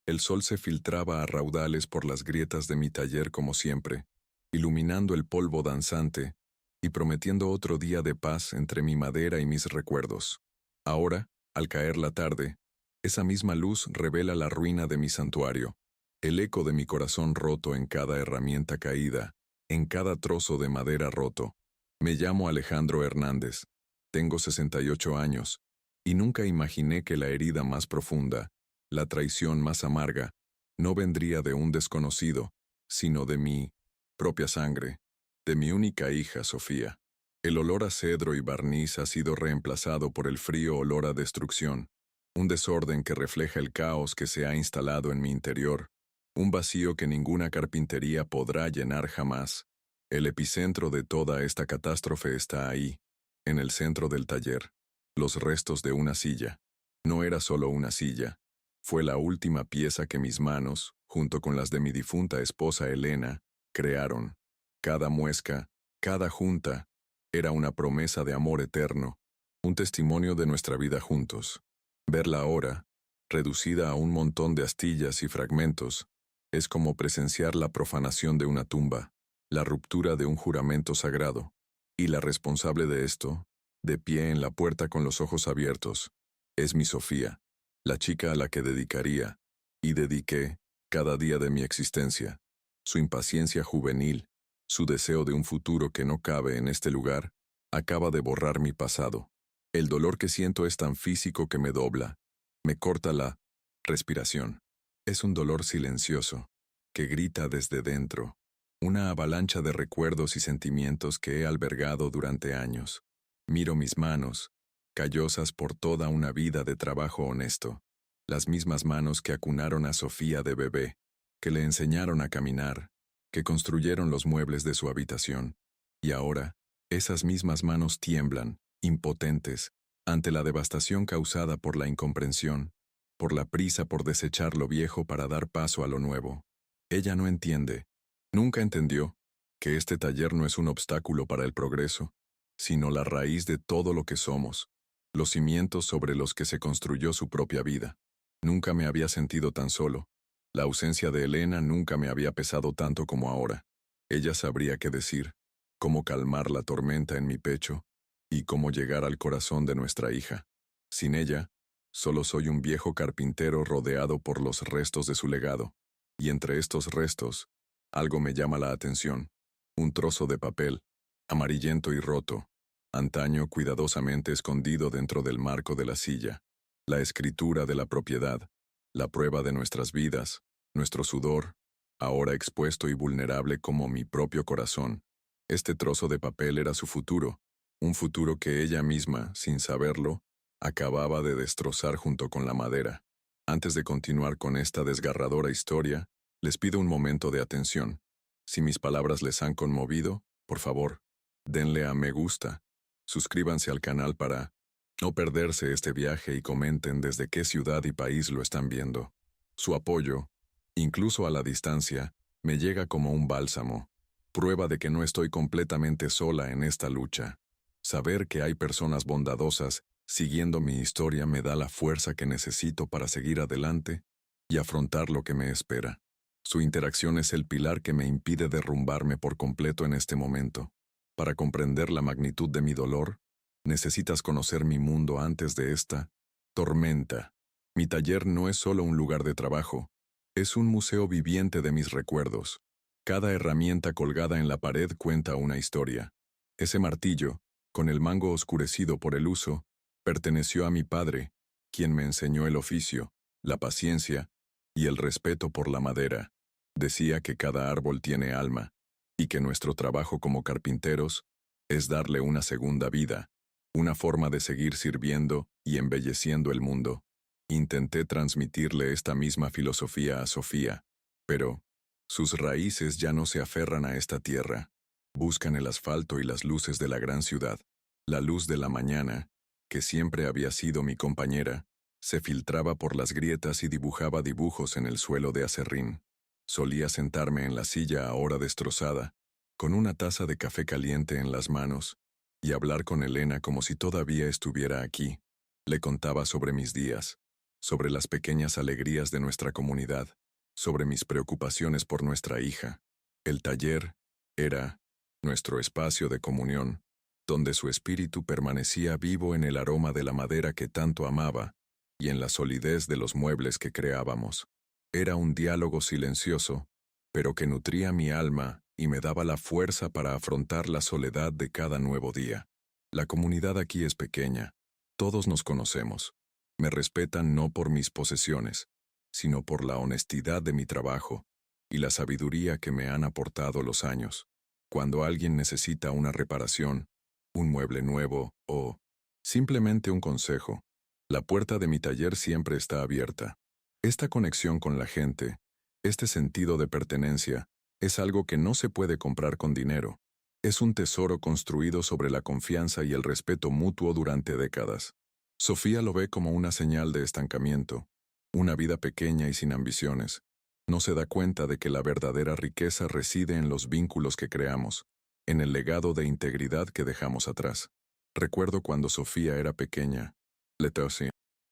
El sol se filtraba a raudales por las grietas de mi taller como siempre, iluminando el polvo danzante y prometiendo otro día de paz entre mi madera y mis recuerdos. Ahora, al caer la tarde, esa misma luz revela la ruina de mi santuario, el eco de mi corazón roto en cada herramienta caída, en cada trozo de madera roto. Me llamo Alejandro Hernández, tengo 68 años, y nunca imaginé que la herida más profunda, la traición más amarga, no vendría de un desconocido, sino de mi propia sangre, de mi única hija, Sofía. El olor a cedro y barniz ha sido reemplazado por el frío olor a destrucción, un desorden que refleja el caos que se ha instalado en mi interior, un vacío que ninguna carpintería podrá llenar jamás. El epicentro de toda esta catástrofe está ahí, en el centro del taller, los restos de una silla. No era solo una silla, fue la última pieza que mis manos, junto con las de mi difunta esposa Elena, crearon. Cada muesca, cada junta, era una promesa de amor eterno, un testimonio de nuestra vida juntos. Verla ahora, reducida a un montón de astillas y fragmentos, es como presenciar la profanación de una tumba, la ruptura de un juramento sagrado, y la responsable de esto, de pie en la puerta con los ojos abiertos, es mi Sofía, la chica a la que dedicaría, y dediqué, cada día de mi existencia, su impaciencia juvenil, su deseo de un futuro que no cabe en este lugar, acaba de borrar mi pasado. El dolor que siento es tan físico que me dobla, me corta la respiración. Es un dolor silencioso, que grita desde dentro, una avalancha de recuerdos y sentimientos que he albergado durante años. Miro mis manos, callosas por toda una vida de trabajo honesto, las mismas manos que acunaron a Sofía de bebé, que le enseñaron a caminar, que construyeron los muebles de su habitación, y ahora, esas mismas manos tiemblan, impotentes, ante la devastación causada por la incomprensión, por la prisa por desechar lo viejo para dar paso a lo nuevo. Ella no entiende, nunca entendió, que este taller no es un obstáculo para el progreso, sino la raíz de todo lo que somos, los cimientos sobre los que se construyó su propia vida. Nunca me había sentido tan solo. La ausencia de Elena nunca me había pesado tanto como ahora. Ella sabría qué decir, cómo calmar la tormenta en mi pecho, y cómo llegar al corazón de nuestra hija. Sin ella, solo soy un viejo carpintero rodeado por los restos de su legado, y entre estos restos, algo me llama la atención, un trozo de papel, amarillento y roto, antaño cuidadosamente escondido dentro del marco de la silla, la escritura de la propiedad, la prueba de nuestras vidas, nuestro sudor, ahora expuesto y vulnerable como mi propio corazón. Este trozo de papel era su futuro, un futuro que ella misma, sin saberlo, acababa de destrozar junto con la madera. Antes de continuar con esta desgarradora historia, les pido un momento de atención. Si mis palabras les han conmovido, por favor, denle a me gusta, suscríbanse al canal para no perderse este viaje y comenten desde qué ciudad y país lo están viendo. Su apoyo, incluso a la distancia, me llega como un bálsamo, prueba de que no estoy completamente sola en esta lucha. Saber que hay personas bondadosas siguiendo mi historia me da la fuerza que necesito para seguir adelante y afrontar lo que me espera. Su interacción es el pilar que me impide derrumbarme por completo en este momento. Para comprender la magnitud de mi dolor, necesitas conocer mi mundo antes de esta tormenta. Mi taller no es solo un lugar de trabajo, es un museo viviente de mis recuerdos. Cada herramienta colgada en la pared cuenta una historia. Ese martillo, con el mango oscurecido por el uso, perteneció a mi padre, quien me enseñó el oficio, la paciencia y el respeto por la madera. Decía que cada árbol tiene alma, y que nuestro trabajo como carpinteros es darle una segunda vida, una forma de seguir sirviendo y embelleciendo el mundo. Intenté transmitirle esta misma filosofía a Sofía, pero sus raíces ya no se aferran a esta tierra. Buscan el asfalto y las luces de la gran ciudad. La luz de la mañana, que siempre había sido mi compañera, se filtraba por las grietas y dibujaba dibujos en el suelo de acerrín. Solía sentarme en la silla ahora destrozada, con una taza de café caliente en las manos, y hablar con Elena como si todavía estuviera aquí. Le contaba sobre mis días, sobre las pequeñas alegrías de nuestra comunidad, sobre mis preocupaciones por nuestra hija. El taller era nuestro espacio de comunión, donde su espíritu permanecía vivo en el aroma de la madera que tanto amaba y en la solidez de los muebles que creábamos. Era un diálogo silencioso, pero que nutría mi alma y me daba la fuerza para afrontar la soledad de cada nuevo día. La comunidad aquí es pequeña, todos nos conocemos. Me respetan no por mis posesiones, sino por la honestidad de mi trabajo y la sabiduría que me han aportado los años. Cuando alguien necesita una reparación, un mueble nuevo o simplemente un consejo, la puerta de mi taller siempre está abierta. Esta conexión con la gente, este sentido de pertenencia, es algo que no se puede comprar con dinero. Es un tesoro construido sobre la confianza y el respeto mutuo durante décadas. Sofía lo ve como una señal de estancamiento, una vida pequeña y sin ambiciones. No se da cuenta de que la verdadera riqueza reside en los vínculos que creamos, en el legado de integridad que dejamos atrás. Recuerdo cuando Sofía era pequeña. Le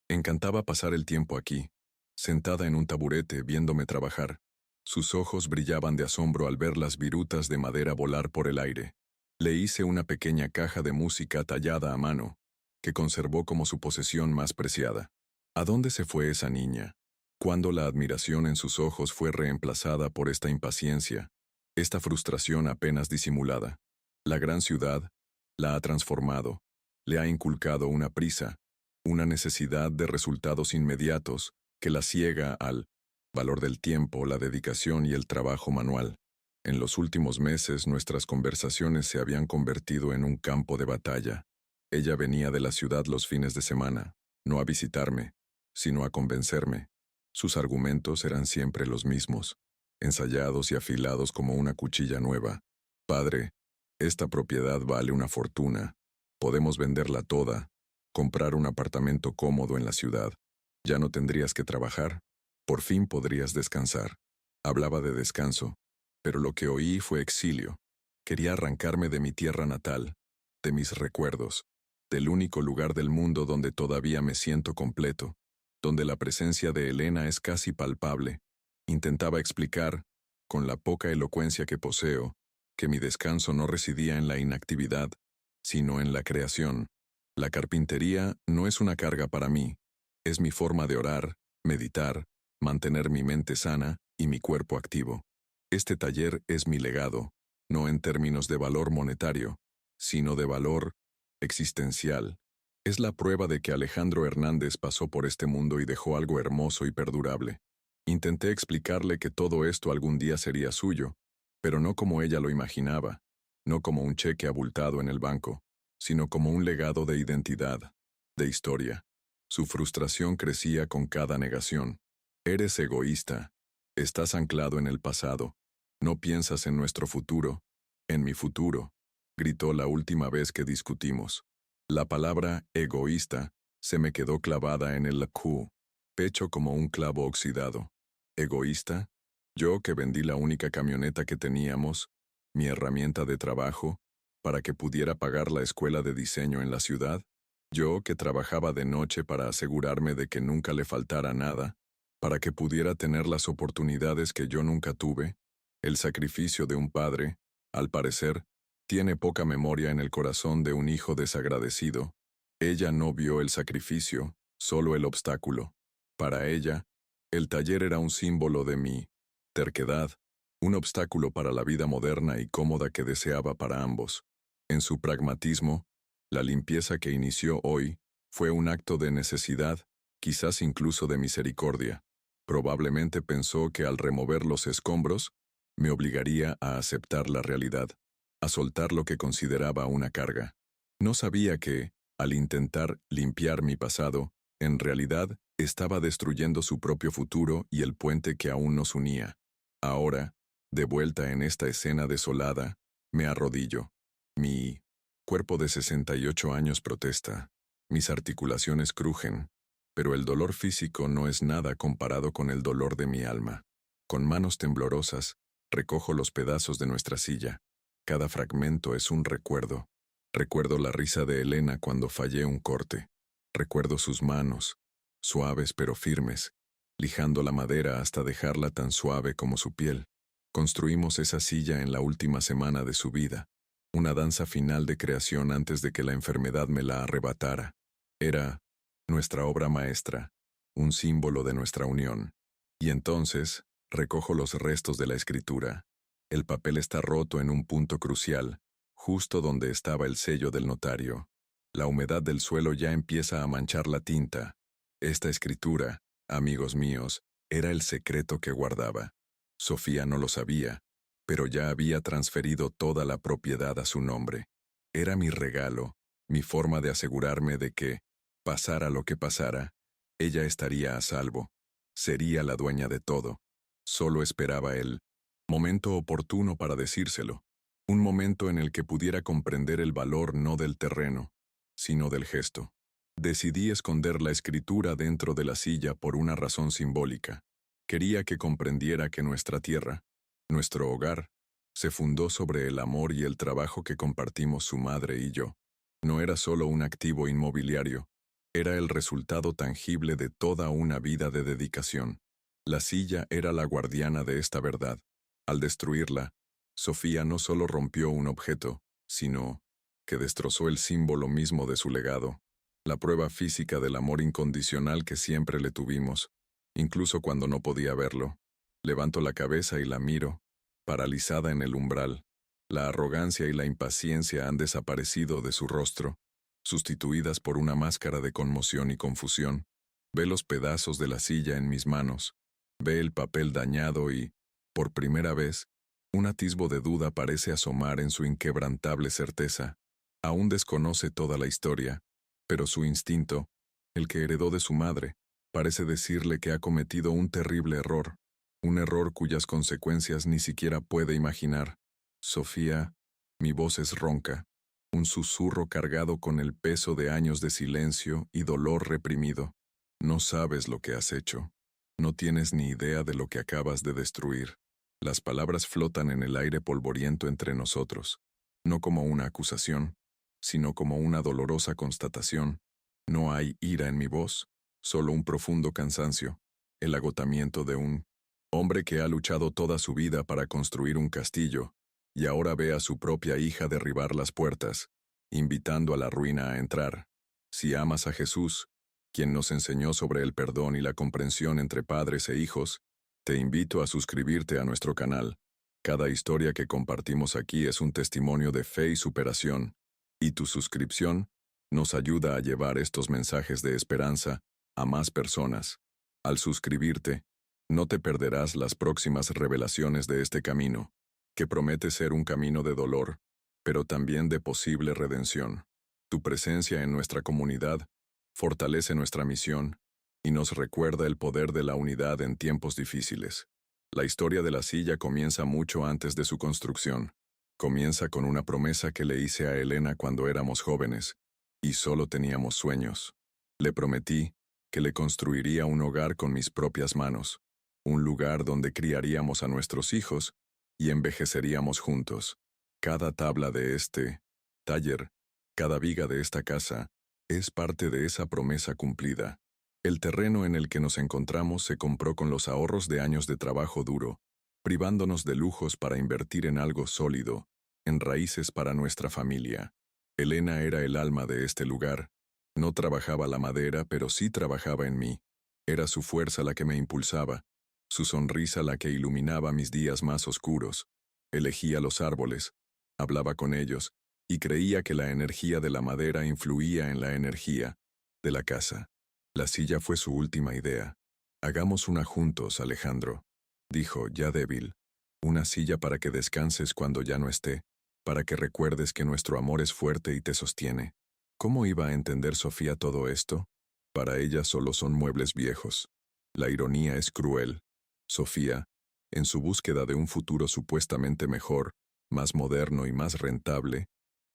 encantaba pasar el tiempo aquí, sentada en un taburete viéndome trabajar. Sus ojos brillaban de asombro al ver las virutas de madera volar por el aire. Le hice una pequeña caja de música tallada a mano, que conservó como su posesión más preciada. ¿A dónde se fue esa niña? Cuando la admiración en sus ojos fue reemplazada por esta impaciencia, esta frustración apenas disimulada. La gran ciudad la ha transformado, le ha inculcado una prisa, una necesidad de resultados inmediatos que la ciega al valor del tiempo, la dedicación y el trabajo manual. En los últimos meses nuestras conversaciones se habían convertido en un campo de batalla. Ella venía de la ciudad los fines de semana, no a visitarme, sino a convencerme. Sus argumentos eran siempre los mismos, ensayados y afilados como una cuchilla nueva. Padre, esta propiedad vale una fortuna. Podemos venderla toda, comprar un apartamento cómodo en la ciudad. Ya no tendrías que trabajar. Por fin podrías descansar. Hablaba de descanso, pero lo que oí fue exilio. Quería arrancarme de mi tierra natal, de mis recuerdos, del único lugar del mundo donde todavía me siento completo, donde la presencia de Elena es casi palpable. Intentaba explicar, con la poca elocuencia que poseo, que mi descanso no residía en la inactividad, sino en la creación. La carpintería no es una carga para mí, es mi forma de orar, meditar, mantener mi mente sana y mi cuerpo activo. Este taller es mi legado, no en términos de valor monetario, sino de valor existencial. Es la prueba de que Alejandro Hernández pasó por este mundo y dejó algo hermoso y perdurable. Intenté explicarle que todo esto algún día sería suyo, pero no como ella lo imaginaba, no como un cheque abultado en el banco, sino como un legado de identidad, de historia. Su frustración crecía con cada negación. Eres egoísta. Estás anclado en el pasado. No piensas en nuestro futuro. En mi futuro, gritó la última vez que discutimos. La palabra egoísta se me quedó clavada en el pecho como un clavo oxidado. ¿Egoísta? Yo que vendí la única camioneta que teníamos, mi herramienta de trabajo, para que pudiera pagar la escuela de diseño en la ciudad. Yo que trabajaba de noche para asegurarme de que nunca le faltara nada, para que pudiera tener las oportunidades que yo nunca tuve. El sacrificio de un padre, al parecer, tiene poca memoria en el corazón de un hijo desagradecido. Ella no vio el sacrificio, solo el obstáculo. Para ella, el taller era un símbolo de mi terquedad, un obstáculo para la vida moderna y cómoda que deseaba para ambos. En su pragmatismo, la limpieza que inició hoy fue un acto de necesidad, quizás incluso de misericordia. Probablemente pensó que al remover los escombros, me obligaría a aceptar la realidad, a soltar lo que consideraba una carga. No sabía que, al intentar limpiar mi pasado, en realidad estaba destruyendo su propio futuro y el puente que aún nos unía. Ahora, de vuelta en esta escena desolada, me arrodillo. Mi cuerpo de 68 años protesta. Mis articulaciones crujen, pero el dolor físico no es nada comparado con el dolor de mi alma. Con manos temblorosas, recojo los pedazos de nuestra silla. Cada fragmento es un recuerdo. Recuerdo la risa de Elena cuando fallé un corte. Recuerdo sus manos, suaves pero firmes, lijando la madera hasta dejarla tan suave como su piel. Construimos esa silla en la última semana de su vida, una danza final de creación antes de que la enfermedad me la arrebatara. Era nuestra obra maestra, un símbolo de nuestra unión. Y entonces, recojo los restos de la escritura. El papel está roto en un punto crucial, justo donde estaba el sello del notario. La humedad del suelo ya empieza a manchar la tinta. Esta escritura, amigos míos, era el secreto que guardaba. Sofía no lo sabía, pero ya había transferido toda la propiedad a su nombre. Era mi regalo, mi forma de asegurarme de que, pasara lo que pasara, ella estaría a salvo. Sería la dueña de todo. Solo esperaba el momento oportuno para decírselo. Un momento en el que pudiera comprender el valor no del terreno, sino del gesto. Decidí esconder la escritura dentro de la silla por una razón simbólica. Quería que comprendiera que nuestra tierra, nuestro hogar, se fundó sobre el amor y el trabajo que compartimos su madre y yo. No era solo un activo inmobiliario, era el resultado tangible de toda una vida de dedicación. La silla era la guardiana de esta verdad. Al destruirla, Sofía no solo rompió un objeto, sino que destrozó el símbolo mismo de su legado, la prueba física del amor incondicional que siempre le tuvimos, incluso cuando no podía verlo. Levanto la cabeza y la miro, paralizada en el umbral. La arrogancia y la impaciencia han desaparecido de su rostro, sustituidas por una máscara de conmoción y confusión. Ve los pedazos de la silla en mis manos, ve el papel dañado y, por primera vez, un atisbo de duda parece asomar en su inquebrantable certeza. Aún desconoce toda la historia, pero su instinto, el que heredó de su madre, parece decirle que ha cometido un terrible error, un error cuyas consecuencias ni siquiera puede imaginar. Sofía, mi voz es ronca, un susurro cargado con el peso de años de silencio y dolor reprimido. No sabes lo que has hecho. No tienes ni idea de lo que acabas de destruir. Las palabras flotan en el aire polvoriento entre nosotros, no como una acusación, sino como una dolorosa constatación. No hay ira en mi voz, solo un profundo cansancio, el agotamiento de un hombre que ha luchado toda su vida para construir un castillo, y ahora ve a su propia hija derribar las puertas, invitando a la ruina a entrar. Si amas a Jesús, quien nos enseñó sobre el perdón y la comprensión entre padres e hijos, te invito a suscribirte a nuestro canal. Cada historia que compartimos aquí es un testimonio de fe y superación, y tu suscripción nos ayuda a llevar estos mensajes de esperanza a más personas. Al suscribirte, no te perderás las próximas revelaciones de este camino, que promete ser un camino de dolor, pero también de posible redención. Tu presencia en nuestra comunidad fortalece nuestra misión y nos recuerda el poder de la unidad en tiempos difíciles. La historia de la silla comienza mucho antes de su construcción. Comienza con una promesa que le hice a Elena cuando éramos jóvenes, y solo teníamos sueños. Le prometí que le construiría un hogar con mis propias manos, un lugar donde criaríamos a nuestros hijos y envejeceríamos juntos. Cada tabla de este taller, cada viga de esta casa, es parte de esa promesa cumplida. El terreno en el que nos encontramos se compró con los ahorros de años de trabajo duro, privándonos de lujos para invertir en algo sólido, en raíces para nuestra familia. Elena era el alma de este lugar. No trabajaba la madera, pero sí trabajaba en mí. Era su fuerza la que me impulsaba, su sonrisa la que iluminaba mis días más oscuros. Elegía los árboles, hablaba con ellos, y creía que la energía de la madera influía en la energía de la casa. La silla fue su última idea. Hagamos una juntos, Alejandro, dijo, ya débil. Una silla para que descanses cuando ya no esté, para que recuerdes que nuestro amor es fuerte y te sostiene. ¿Cómo iba a entender Sofía todo esto? Para ella solo son muebles viejos. La ironía es cruel. Sofía, en su búsqueda de un futuro supuestamente mejor, más moderno y más rentable,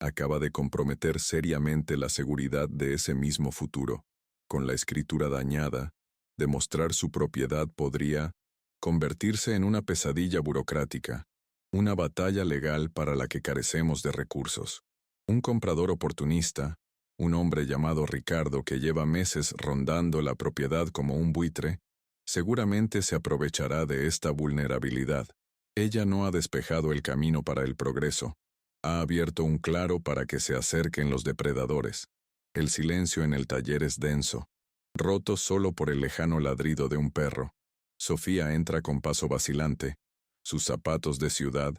acaba de comprometer seriamente la seguridad de ese mismo futuro. Con la escritura dañada, demostrar su propiedad podría convertirse en una pesadilla burocrática, una batalla legal para la que carecemos de recursos. Un comprador oportunista, Un hombre llamado Ricardo que lleva meses rondando la propiedad como un buitre, seguramente se aprovechará de esta vulnerabilidad. Ella no ha despejado el camino para el progreso. Ha abierto un claro para que se acerquen los depredadores. El silencio en el taller es denso, roto solo por el lejano ladrido de un perro. Sofía entra con paso vacilante, sus zapatos de ciudad,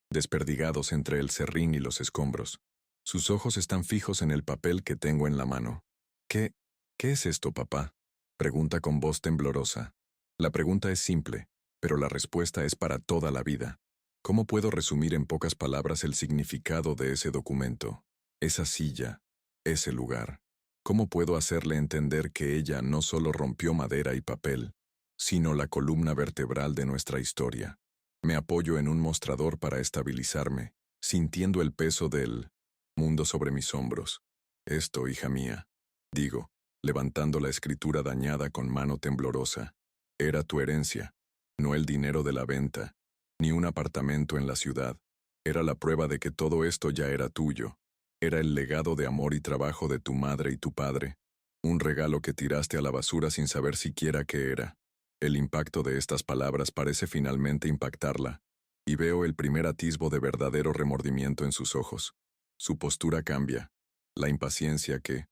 desperdigados entre el serrín y los escombros. Sus ojos están fijos en el papel que tengo en la mano. ¿Qué es esto, papá?, pregunta con voz temblorosa. La pregunta es simple, pero la respuesta es para toda la vida. ¿Cómo puedo resumir en pocas palabras el significado de ese documento? Esa silla, ese lugar. ¿Cómo puedo hacerle entender que ella no solo rompió madera y papel, sino la columna vertebral de nuestra historia? Me apoyo en un mostrador para estabilizarme, sintiendo el peso del mundo sobre mis hombros. Esto, hija mía, digo, levantando la escritura dañada con mano temblorosa, era tu herencia, no el dinero de la venta, ni un apartamento en la ciudad. Era la prueba de que todo esto ya era tuyo. Era el legado de amor y trabajo de tu madre y tu padre. Un regalo que tiraste a la basura sin saber siquiera qué era. El impacto de estas palabras parece finalmente impactarla, y veo el primer atisbo de verdadero remordimiento en sus ojos. Su postura cambia. La impaciencia que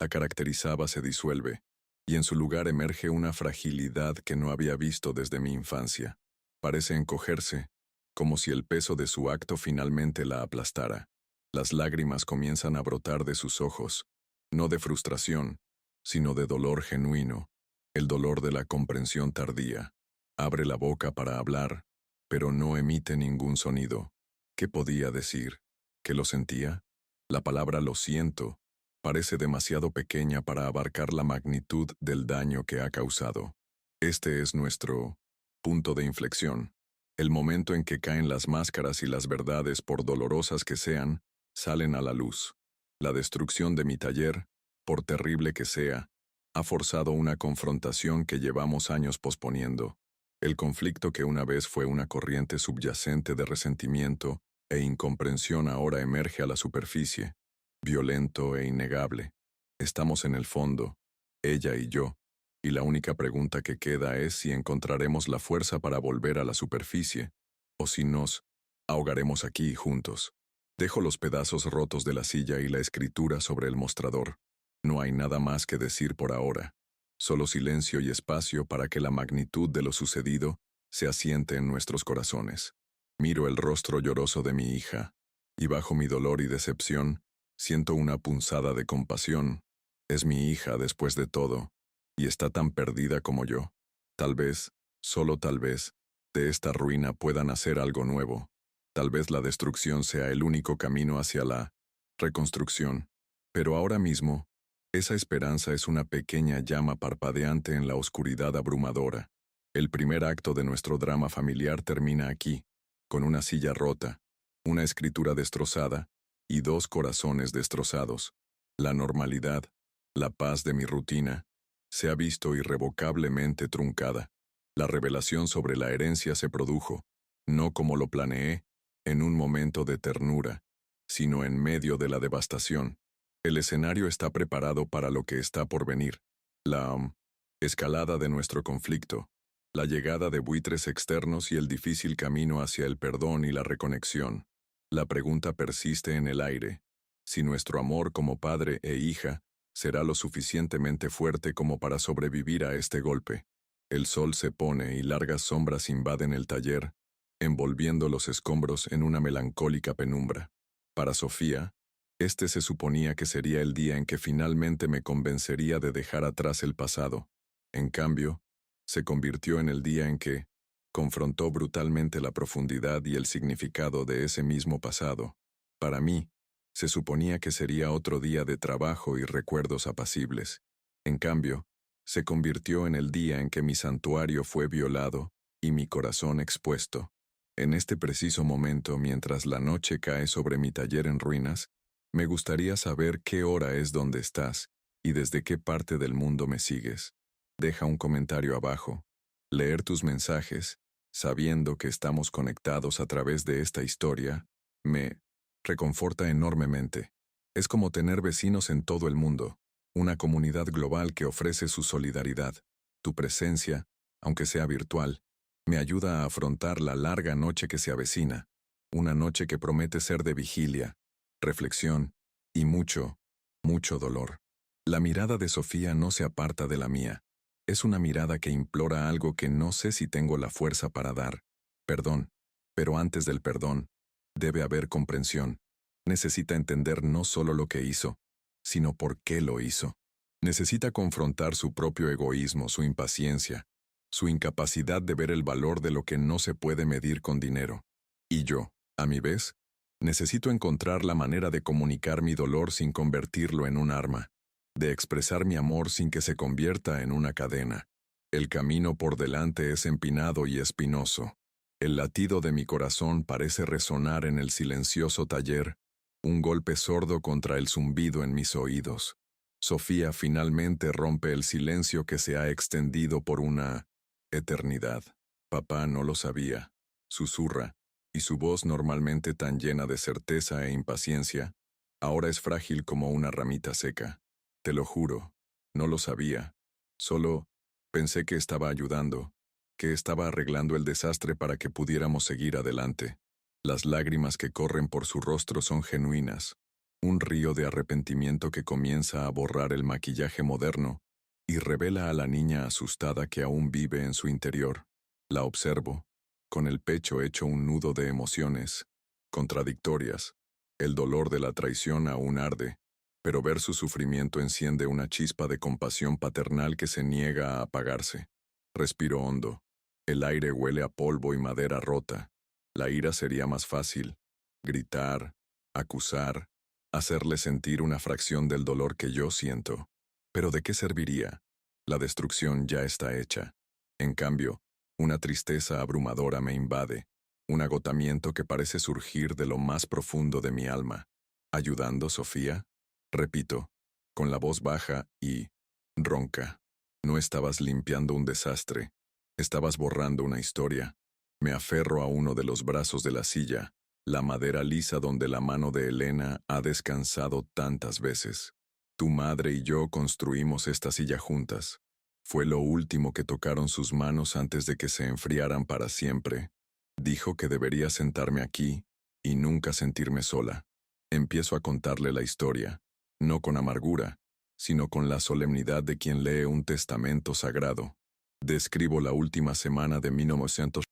la caracterizaba se disuelve, y en su lugar emerge una fragilidad que no había visto desde mi infancia. Parece encogerse, como si el peso de su acto finalmente la aplastara. Las lágrimas comienzan a brotar de sus ojos, no de frustración, sino de dolor genuino, el dolor de la comprensión tardía. Abre la boca para hablar, pero no emite ningún sonido. ¿Qué podía decir? ¿Que lo sentía? La palabra lo siento parece demasiado pequeña para abarcar la magnitud del daño que ha causado. Este es nuestro punto de inflexión. El momento en que caen las máscaras y las verdades, por dolorosas que sean, salen a la luz. La destrucción de mi taller, por terrible que sea, ha forzado una confrontación que llevamos años posponiendo. El conflicto que una vez fue una corriente subyacente de resentimiento e incomprensión ahora emerge a la superficie, violento e innegable. Estamos en el fondo, ella y yo, y la única pregunta que queda es si encontraremos la fuerza para volver a la superficie, o si nos ahogaremos aquí juntos. Dejo los pedazos rotos de la silla y la escritura sobre el mostrador. No hay nada más que decir por ahora, solo silencio y espacio para que la magnitud de lo sucedido se asiente en nuestros corazones. Miro el rostro lloroso de mi hija, y bajo mi dolor y decepción, siento una punzada de compasión. Es mi hija después de todo, y está tan perdida como yo. Tal vez, solo tal vez, de esta ruina pueda nacer algo nuevo. Tal vez la destrucción sea el único camino hacia la reconstrucción. Pero ahora mismo, esa esperanza es una pequeña llama parpadeante en la oscuridad abrumadora. El primer acto de nuestro drama familiar termina aquí, con una silla rota, una escritura destrozada y dos corazones destrozados. La normalidad, la paz de mi rutina, se ha visto irrevocablemente truncada. La revelación sobre la herencia se produjo, no como lo planeé, en un momento de ternura, sino en medio de la devastación. El escenario está preparado para lo que está por venir. La escalada de nuestro conflicto, la llegada de buitres externos y el difícil camino hacia el perdón y la reconexión. La pregunta persiste en el aire: si nuestro amor como padre e hija será lo suficientemente fuerte como para sobrevivir a este golpe. El sol se pone y largas sombras invaden el taller, envolviendo los escombros en una melancólica penumbra. Para Sofía, este se suponía que sería el día en que finalmente me convencería de dejar atrás el pasado. En cambio, se convirtió en el día en que confrontó brutalmente la profundidad y el significado de ese mismo pasado. Para mí, se suponía que sería otro día de trabajo y recuerdos apacibles. En cambio, se convirtió en el día en que mi santuario fue violado y mi corazón expuesto. En este preciso momento, mientras la noche cae sobre mi taller en ruinas, me gustaría saber qué hora es donde estás y desde qué parte del mundo me sigues. Deja un comentario abajo. Leer tus mensajes, sabiendo que estamos conectados a través de esta historia, me reconforta enormemente. Es como tener vecinos en todo el mundo, una comunidad global que ofrece su solidaridad. Tu presencia, aunque sea virtual, me ayuda a afrontar la larga noche que se avecina, una noche que promete ser de vigilia, reflexión y mucho, mucho dolor. La mirada de Sofía no se aparta de la mía. Es una mirada que implora algo que no sé si tengo la fuerza para dar. Perdón. Pero antes del perdón, debe haber comprensión. Necesita entender no solo lo que hizo, sino por qué lo hizo. Necesita confrontar su propio egoísmo, su impaciencia, su incapacidad de ver el valor de lo que no se puede medir con dinero. Y yo, a mi vez, necesito encontrar la manera de comunicar mi dolor sin convertirlo en un arma, de expresar mi amor sin que se convierta en una cadena. El camino por delante es empinado y espinoso. El latido de mi corazón parece resonar en el silencioso taller, un golpe sordo contra el zumbido en mis oídos. Sofía finalmente rompe el silencio que se ha extendido por una eternidad. Papá no lo sabía. Susurra, y su voz normalmente tan llena de certeza e impaciencia, ahora es frágil como una ramita seca. Te lo juro, no lo sabía. Solo pensé que estaba ayudando, que estaba arreglando el desastre para que pudiéramos seguir adelante. Las lágrimas que corren por su rostro son genuinas, un río de arrepentimiento que comienza a borrar el maquillaje moderno y revela a la niña asustada que aún vive en su interior. La observo, con el pecho hecho un nudo de emociones, contradictorias. El dolor de la traición aún arde, pero ver su sufrimiento enciende una chispa de compasión paternal que se niega a apagarse. Respiro hondo. El aire huele a polvo y madera rota. La ira sería más fácil. Gritar, acusar, hacerle sentir una fracción del dolor que yo siento. Pero ¿de qué serviría? La destrucción ya está hecha. En cambio, una tristeza abrumadora me invade, un agotamiento que parece surgir de lo más profundo de mi alma. ¿Ayudando, Sofía? Repito, con la voz baja y ronca. No estabas limpiando un desastre, estabas borrando una historia. Me aferro a uno de los brazos de la silla, la madera lisa donde la mano de Elena ha descansado tantas veces. Tu madre y yo construimos esta silla juntas. Fue lo último que tocaron sus manos antes de que se enfriaran para siempre. Dijo que debería sentarme aquí y nunca sentirme sola. Empiezo a contarle la historia, no con amargura, sino con la solemnidad de quien lee un testamento sagrado. Describo la última semana de 1900,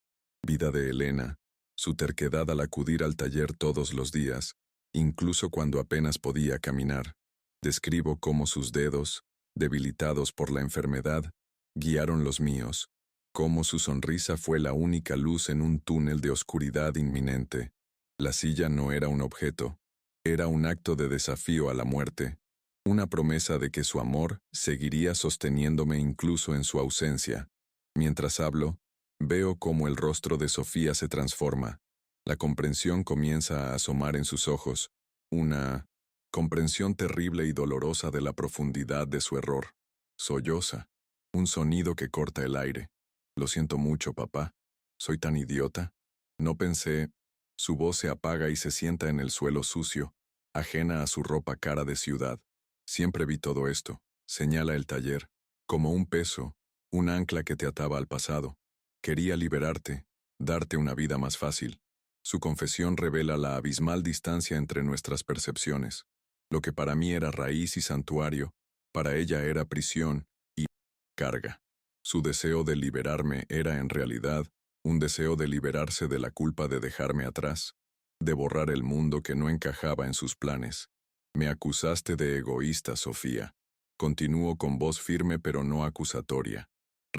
vida de Elena, su terquedad al acudir al taller todos los días, incluso cuando apenas podía caminar. Describo cómo sus dedos, debilitados por la enfermedad, guiaron los míos, cómo su sonrisa fue la única luz en un túnel de oscuridad inminente. La silla no era un objeto, era un acto de desafío a la muerte, una promesa de que su amor seguiría sosteniéndome incluso en su ausencia. Mientras hablo, veo cómo el rostro de Sofía se transforma. La comprensión comienza a asomar en sus ojos, una comprensión terrible y dolorosa de la profundidad de su error. Solloza, un sonido que corta el aire. Lo siento mucho, papá. ¿Soy tan idiota? No pensé. Su voz se apaga y se sienta en el suelo sucio, ajena a su ropa cara de ciudad. Siempre vi todo esto, señala el taller, como un peso, un ancla que te ataba al pasado. Quería liberarte, darte una vida más fácil. Su confesión revela la abismal distancia entre nuestras percepciones. Lo que para mí era raíz y santuario, para ella era prisión y carga. Su deseo de liberarme era en realidad un deseo de liberarse de la culpa de dejarme atrás, de borrar el mundo que no encajaba en sus planes. Me acusaste de egoísta, Sofía. Continúo con voz firme pero no acusatoria.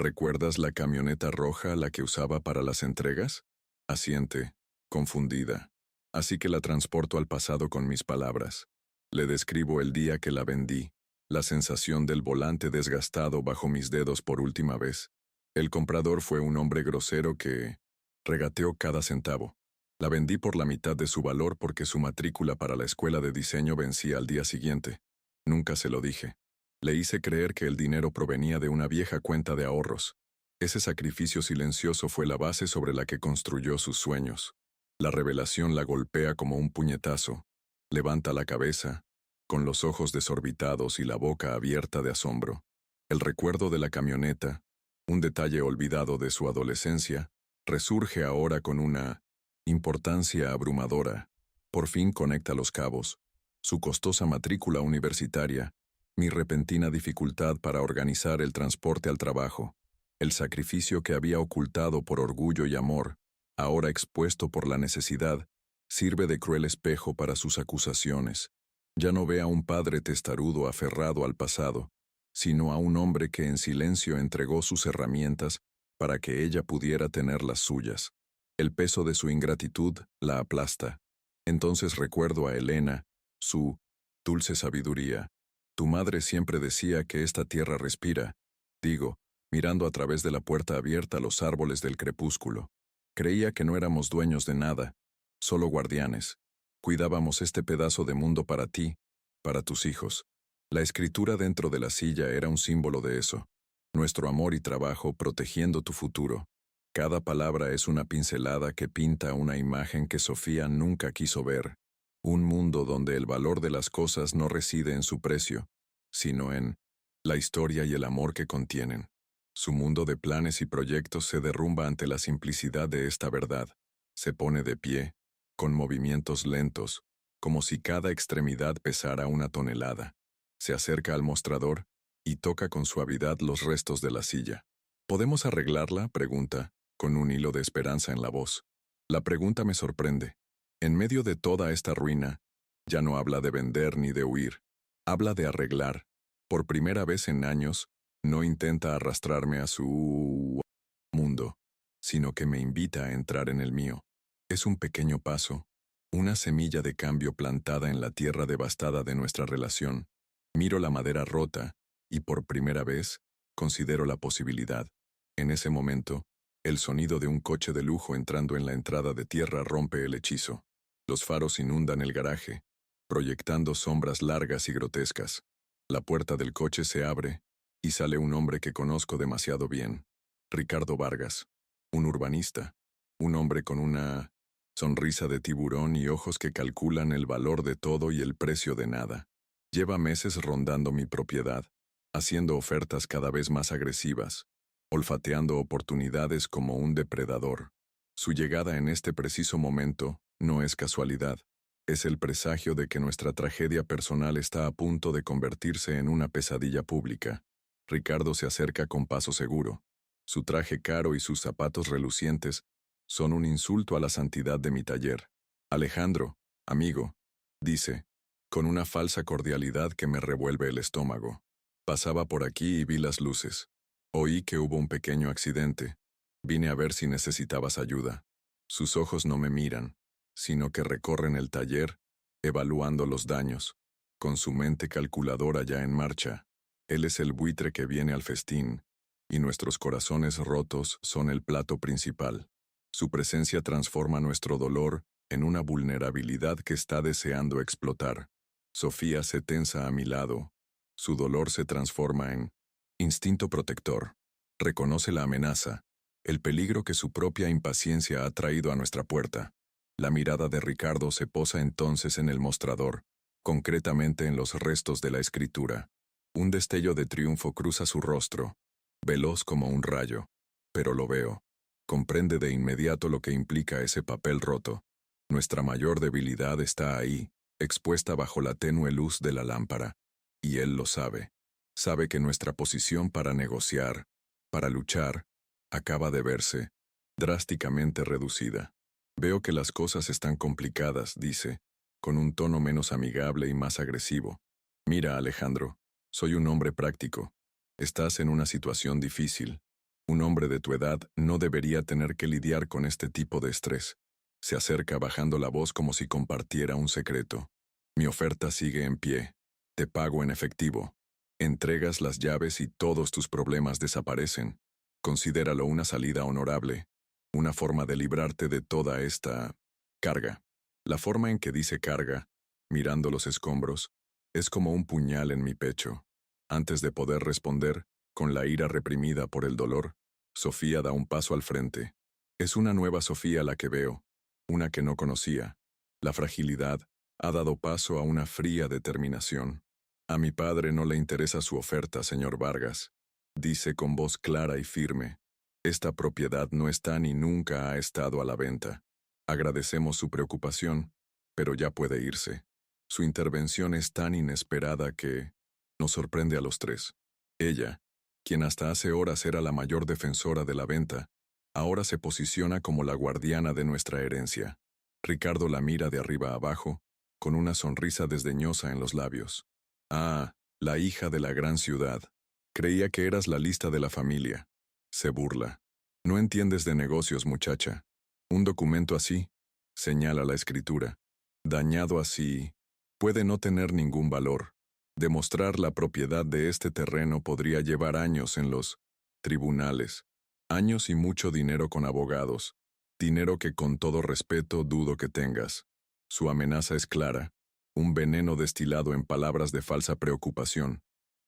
¿Recuerdas la camioneta roja la que usaba para las entregas? Asiente, confundida. Así que la transporto al pasado con mis palabras. Le describo el día que la vendí, la sensación del volante desgastado bajo mis dedos por última vez. El comprador fue un hombre grosero que regateó cada centavo. La vendí por la mitad de su valor porque su matrícula para la escuela de diseño vencía al día siguiente. Nunca se lo dije. Le hice creer que el dinero provenía de una vieja cuenta de ahorros. Ese sacrificio silencioso fue la base sobre la que construyó sus sueños. La revelación la golpea como un puñetazo. Levanta la cabeza, con los ojos desorbitados y la boca abierta de asombro. El recuerdo de la camioneta, un detalle olvidado de su adolescencia, resurge ahora con una importancia abrumadora. Por fin conecta los cabos. Su costosa matrícula universitaria, mi repentina dificultad para organizar el transporte al trabajo, el sacrificio que había ocultado por orgullo y amor, ahora expuesto por la necesidad, sirve de cruel espejo para sus acusaciones. Ya no ve a un padre testarudo aferrado al pasado, sino a un hombre que en silencio entregó sus herramientas para que ella pudiera tener las suyas. El peso de su ingratitud la aplasta. Entonces recuerdo a Elena, su dulce sabiduría. Tu madre siempre decía que esta tierra respira, digo, mirando a través de la puerta abierta los árboles del crepúsculo. Creía que no éramos dueños de nada, solo guardianes. Cuidábamos este pedazo de mundo para ti, para tus hijos. La escritura dentro de la silla era un símbolo de eso. Nuestro amor y trabajo protegiendo tu futuro. Cada palabra es una pincelada que pinta una imagen que Sofía nunca quiso ver. Un mundo donde el valor de las cosas no reside en su precio, sino en la historia y el amor que contienen. Su mundo de planes y proyectos se derrumba ante la simplicidad de esta verdad. Se pone de pie, con movimientos lentos, como si cada extremidad pesara una tonelada. Se acerca al mostrador y toca con suavidad los restos de la silla. ¿Podemos arreglarla?, pregunta, con un hilo de esperanza en la voz. La pregunta me sorprende. En medio de toda esta ruina, ya no habla de vender ni de huir. Habla de arreglar. Por primera vez en años, no intenta arrastrarme a su mundo, sino que me invita a entrar en el mío. Es un pequeño paso, una semilla de cambio plantada en la tierra devastada de nuestra relación. Miro la madera rota y por primera vez considero la posibilidad. En ese momento, el sonido de un coche de lujo entrando en la entrada de tierra rompe el hechizo. Los faros inundan el garaje, proyectando sombras largas y grotescas. La puerta del coche se abre y sale un hombre que conozco demasiado bien. Ricardo Vargas, un urbanista, un hombre con una sonrisa de tiburón y ojos que calculan el valor de todo y el precio de nada. Lleva meses rondando mi propiedad, haciendo ofertas cada vez más agresivas, olfateando oportunidades como un depredador. Su llegada en este preciso momento no es casualidad, es el presagio de que nuestra tragedia personal está a punto de convertirse en una pesadilla pública. Ricardo se acerca con paso seguro. Su traje caro y sus zapatos relucientes son un insulto a la santidad de mi taller. Alejandro, amigo, dice, con una falsa cordialidad que me revuelve el estómago. Pasaba por aquí y vi las luces. Oí que hubo un pequeño accidente. Vine a ver si necesitabas ayuda. Sus ojos no me miran, sino que recorren el taller, evaluando los daños, con su mente calculadora ya en marcha. Él es el buitre que viene al festín, y nuestros corazones rotos son el plato principal. Su presencia transforma nuestro dolor en una vulnerabilidad que está deseando explotar. Sofía se tensa a mi lado. Su dolor se transforma en instinto protector. Reconoce la amenaza, el peligro que su propia impaciencia ha traído a nuestra puerta. La mirada de Ricardo se posa entonces en el mostrador, concretamente en los restos de la escritura. Un destello de triunfo cruza su rostro, veloz como un rayo. Pero lo veo. Comprende de inmediato lo que implica ese papel roto. Nuestra mayor debilidad está ahí, expuesta bajo la tenue luz de la lámpara. Y él lo sabe. Sabe que nuestra posición para negociar, para luchar, acaba de verse drásticamente reducida. Veo que las cosas están complicadas, dice, con un tono menos amigable y más agresivo. Mira, Alejandro, soy un hombre práctico. Estás en una situación difícil. Un hombre de tu edad no debería tener que lidiar con este tipo de estrés. Se acerca bajando la voz como si compartiera un secreto. Mi oferta sigue en pie. Te pago en efectivo. Entregas las llaves y todos tus problemas desaparecen. Considéralo una salida honorable, una forma de librarte de toda esta carga. La forma en que dice carga, mirando los escombros, es como un puñal en mi pecho. Antes de poder responder, con la ira reprimida por el dolor, Sofía da un paso al frente. Es una nueva Sofía la que veo, una que no conocía. La fragilidad, Ha dado paso a una fría determinación. A mi padre no le interesa su oferta, señor Vargas. Dice con voz clara y firme. Esta propiedad no está ni nunca ha estado a la venta. Agradecemos su preocupación, pero ya puede irse. Su intervención es tan inesperada que nos sorprende a los tres. Ella, quien hasta hace horas era la mayor defensora de la venta, ahora se posiciona como la guardiana de nuestra herencia. Ricardo la mira de arriba a abajo, con una sonrisa desdeñosa en los labios. Ah, la hija de la gran ciudad. Creía que eras la lista de la familia. Se burla. No entiendes de negocios, muchacha. Un documento así, señala la escritura, dañado así, puede no tener ningún valor. Demostrar la propiedad de este terreno podría llevar años en los tribunales, años y mucho dinero con abogados, dinero que con todo respeto dudo que tengas. Su amenaza es clara, un veneno destilado en palabras de falsa preocupación.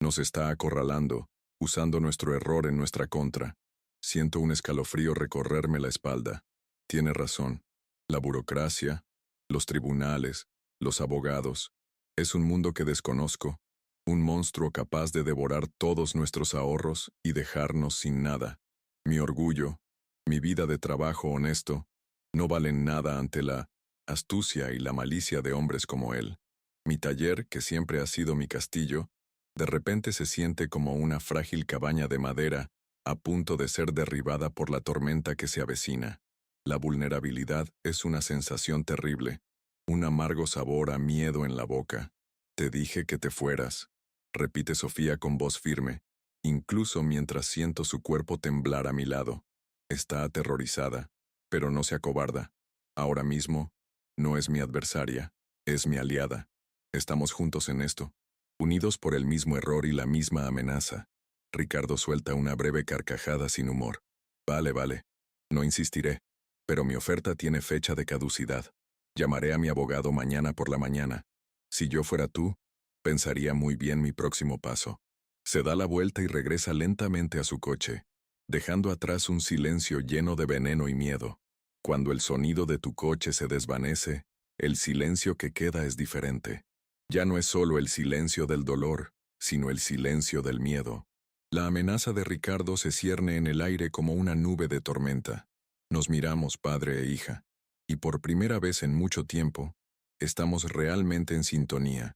Nos está acorralando, usando nuestro error en nuestra contra. Siento un escalofrío recorrerme la espalda. Tiene razón. La burocracia, los tribunales, los abogados. Es un mundo que desconozco, un monstruo capaz de devorar todos nuestros ahorros y dejarnos sin nada. Mi orgullo, mi vida de trabajo honesto, no valen nada ante la astucia y la malicia de hombres como él. Mi taller, que siempre ha sido mi castillo, de repente se siente como una frágil cabaña de madera a punto de ser derribada por la tormenta que se avecina. La vulnerabilidad es una sensación terrible, un amargo sabor a miedo en la boca. Te dije que te fueras, repite Sofía con voz firme, incluso mientras siento su cuerpo temblar a mi lado. Está aterrorizada, pero no se acobarda. Ahora mismo, no es mi adversaria, es mi aliada. Estamos juntos en esto, unidos por el mismo error y la misma amenaza. Ricardo suelta una breve carcajada sin humor. Vale, no insistiré, pero mi oferta tiene fecha de caducidad. Llamaré a mi abogado mañana por la mañana. Si yo fuera tú, pensaría muy bien mi próximo paso. Se da la vuelta y regresa lentamente a su coche, dejando atrás un silencio lleno de veneno y miedo. Cuando el sonido de tu coche se desvanece, el silencio que queda es diferente. Ya no es solo el silencio del dolor, sino el silencio del miedo. La amenaza de Ricardo se cierne en el aire como una nube de tormenta. Nos miramos, padre e hija, y por primera vez en mucho tiempo, estamos realmente en sintonía,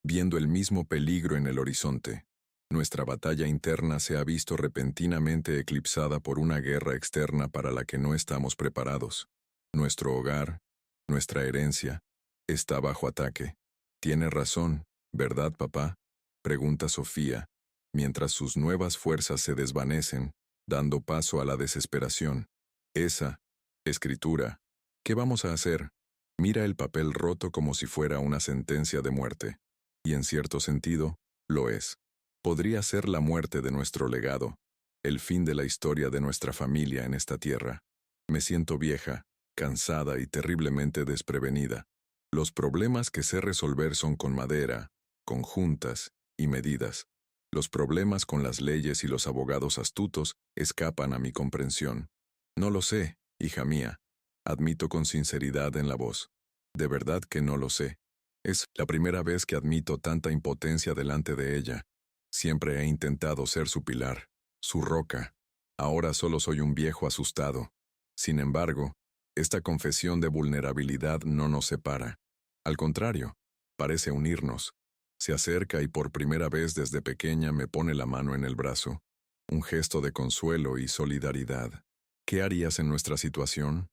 viendo el mismo peligro en el horizonte. Nuestra batalla interna se ha visto repentinamente eclipsada por una guerra externa para la que no estamos preparados. Nuestro hogar, nuestra herencia, está bajo ataque. Tiene razón, ¿verdad, papá?, pregunta Sofía, mientras sus nuevas fuerzas se desvanecen, dando paso a la desesperación. Esa escritura. ¿Qué vamos a hacer? Mira el papel roto como si fuera una sentencia de muerte. Y en cierto sentido, lo es. Podría ser la muerte de nuestro legado, el fin de la historia de nuestra familia en esta tierra. Me siento vieja, cansada y terriblemente desprevenida. Los problemas que sé resolver son con madera, con juntas y medidas. Los problemas con las leyes y los abogados astutos escapan a mi comprensión. No lo sé, hija mía, admito con sinceridad en la voz. De verdad que no lo sé. Es la primera vez que admito tanta impotencia delante de ella. Siempre he intentado ser su pilar, su roca. Ahora solo soy un viejo asustado. Sin embargo, esta confesión de vulnerabilidad no nos separa. Al contrario, parece unirnos. Se acerca y por primera vez desde pequeña me pone la mano en el brazo. Un gesto de consuelo y solidaridad. ¿Qué harías en nuestra situación?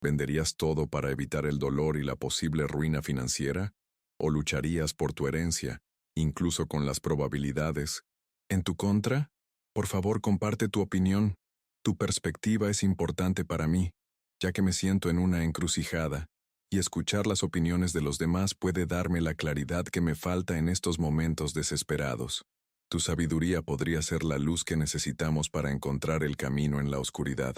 ¿Venderías todo para evitar el dolor y la posible ruina financiera? ¿O lucharías por tu herencia, incluso con las probabilidades en tu contra? Por favor, comparte tu opinión. Tu perspectiva es importante para mí, ya que me siento en una encrucijada, y escuchar las opiniones de los demás puede darme la claridad que me falta en estos momentos desesperados. Tu sabiduría podría ser la luz que necesitamos para encontrar el camino en la oscuridad.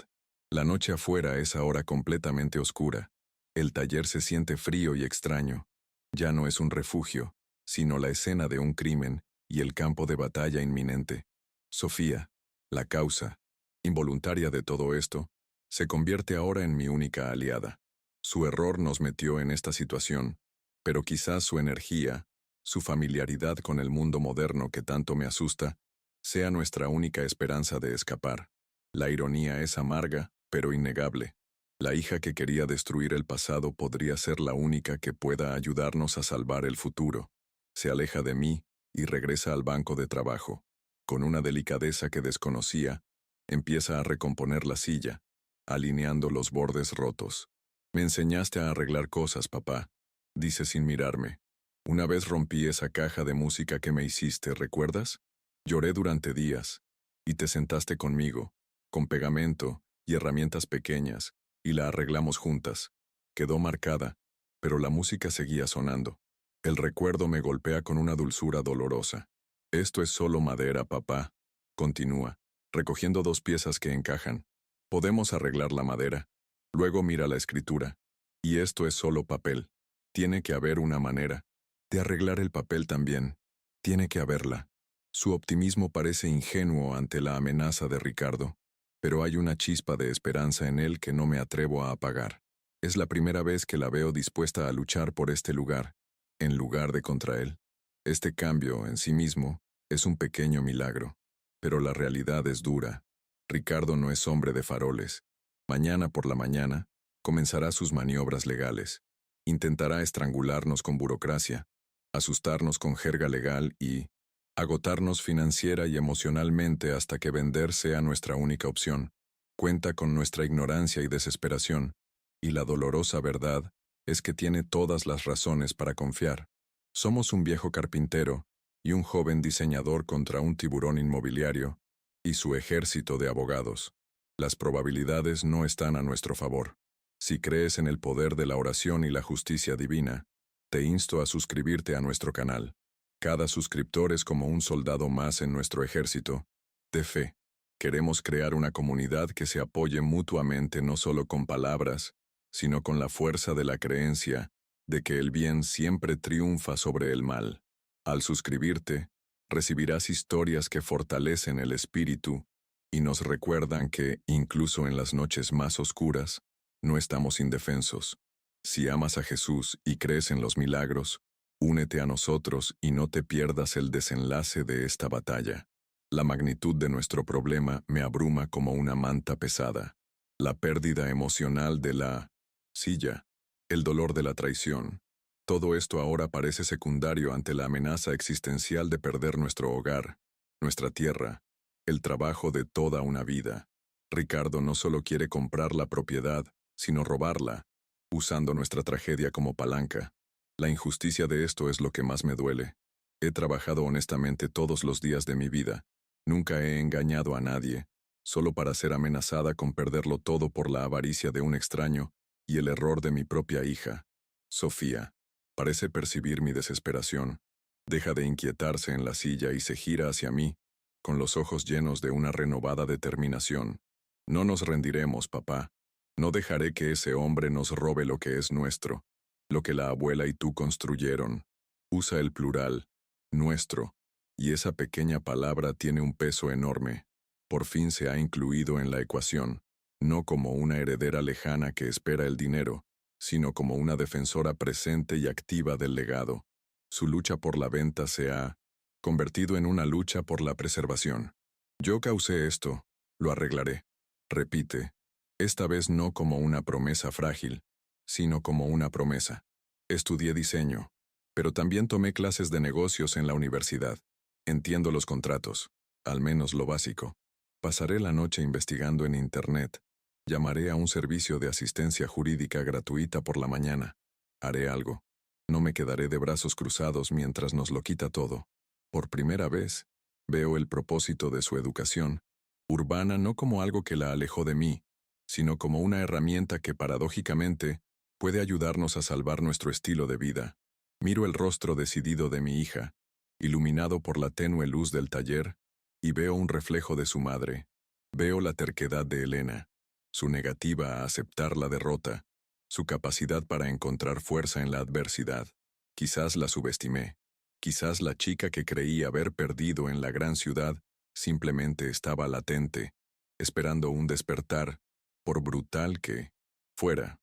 La noche afuera es ahora completamente oscura. El taller se siente frío y extraño. Ya no es un refugio, sino la escena de un crimen y el campo de batalla inminente. Sofía, la causa, involuntaria de todo esto, se convierte ahora en mi única aliada. Su error nos metió en esta situación, pero quizás su energía, su familiaridad con el mundo moderno que tanto me asusta, sea nuestra única esperanza de escapar. La ironía es amarga, pero innegable. La hija que quería destruir el pasado podría ser la única que pueda ayudarnos a salvar el futuro. Se aleja de mí y regresa al banco de trabajo. Con una delicadeza que desconocía, empieza a recomponer la silla, alineando los bordes rotos. Me enseñaste a arreglar cosas, papá, dice sin mirarme. Una vez rompí esa caja de música que me hiciste, ¿recuerdas? Lloré durante días, y te sentaste conmigo, con pegamento y herramientas pequeñas, y la arreglamos juntas. Quedó marcada, pero la música seguía sonando. El recuerdo me golpea con una dulzura dolorosa. Esto es solo madera, papá, continúa, recogiendo dos piezas que encajan. Podemos arreglar la madera. Luego mira la escritura. Y esto es solo papel. Tiene que haber una manera de arreglar el papel también. Tiene que haberla. Su optimismo parece ingenuo ante la amenaza de Ricardo, pero hay una chispa de esperanza en él que no me atrevo a apagar. Es la primera vez que la veo dispuesta a luchar por este lugar, en lugar de contra él. Este cambio, en sí mismo, es un pequeño milagro, pero la realidad es dura. Ricardo no es hombre de faroles. Mañana por la mañana, comenzará sus maniobras legales. Intentará estrangularnos con burocracia, asustarnos con jerga legal y agotarnos financiera y emocionalmente hasta que vender sea nuestra única opción. Cuenta con nuestra ignorancia y desesperación, y la dolorosa verdad es que tiene todas las razones para confiar. Somos un viejo carpintero y un joven diseñador contra un tiburón inmobiliario y su ejército de abogados. Las probabilidades no están a nuestro favor. Si crees en el poder de la oración y la justicia divina, te insto a suscribirte a nuestro canal. Cada suscriptor es como un soldado más en nuestro ejército de fe. Queremos crear una comunidad que se apoye mutuamente no solo con palabras, sino con la fuerza de la creencia de que el bien siempre triunfa sobre el mal. Al suscribirte, recibirás historias que fortalecen el espíritu y nos recuerdan que, incluso en las noches más oscuras, no estamos indefensos. Si amas a Jesús y crees en los milagros, únete a nosotros y no te pierdas el desenlace de esta batalla. La magnitud de nuestro problema me abruma como una manta pesada. La pérdida emocional de la silla, el dolor de la traición. Todo esto ahora parece secundario ante la amenaza existencial de perder nuestro hogar, nuestra tierra, el trabajo de toda una vida. Ricardo no solo quiere comprar la propiedad, sino robarla, usando nuestra tragedia como palanca. La injusticia de esto es lo que más me duele. He trabajado honestamente todos los días de mi vida. Nunca he engañado a nadie, solo para ser amenazada con perderlo todo por la avaricia de un extraño y el error de mi propia hija. Sofía parece percibir mi desesperación. Deja de inquietarse en la silla y se gira hacia mí, con los ojos llenos de una renovada determinación. No nos rendiremos, papá. No dejaré que ese hombre nos robe lo que es nuestro, lo que la abuela y tú construyeron. Usa el plural, nuestro, y esa pequeña palabra tiene un peso enorme. Por fin se ha incluido en la ecuación, no como una heredera lejana que espera el dinero, sino como una defensora presente y activa del legado. Su lucha por la venta se ha convertido en una lucha por la preservación. Yo causé esto, lo arreglaré. Repite, esta vez no como una promesa frágil, sino como una promesa. Estudié diseño, pero también tomé clases de negocios en la universidad. Entiendo los contratos, al menos lo básico. Pasaré la noche investigando en Internet. Llamaré a un servicio de asistencia jurídica gratuita por la mañana. Haré algo. No me quedaré de brazos cruzados mientras nos lo quita todo. Por primera vez, veo el propósito de su educación, urbana no como algo que la alejó de mí, sino como una herramienta que paradójicamente puede ayudarnos a salvar nuestro estilo de vida. Miro el rostro decidido de mi hija, iluminado por la tenue luz del taller, y veo un reflejo de su madre. Veo la terquedad de Elena, su negativa a aceptar la derrota, su capacidad para encontrar fuerza en la adversidad. Quizás la subestimé. Quizás la chica que creí haber perdido en la gran ciudad simplemente estaba latente, esperando un despertar, por brutal que fuera.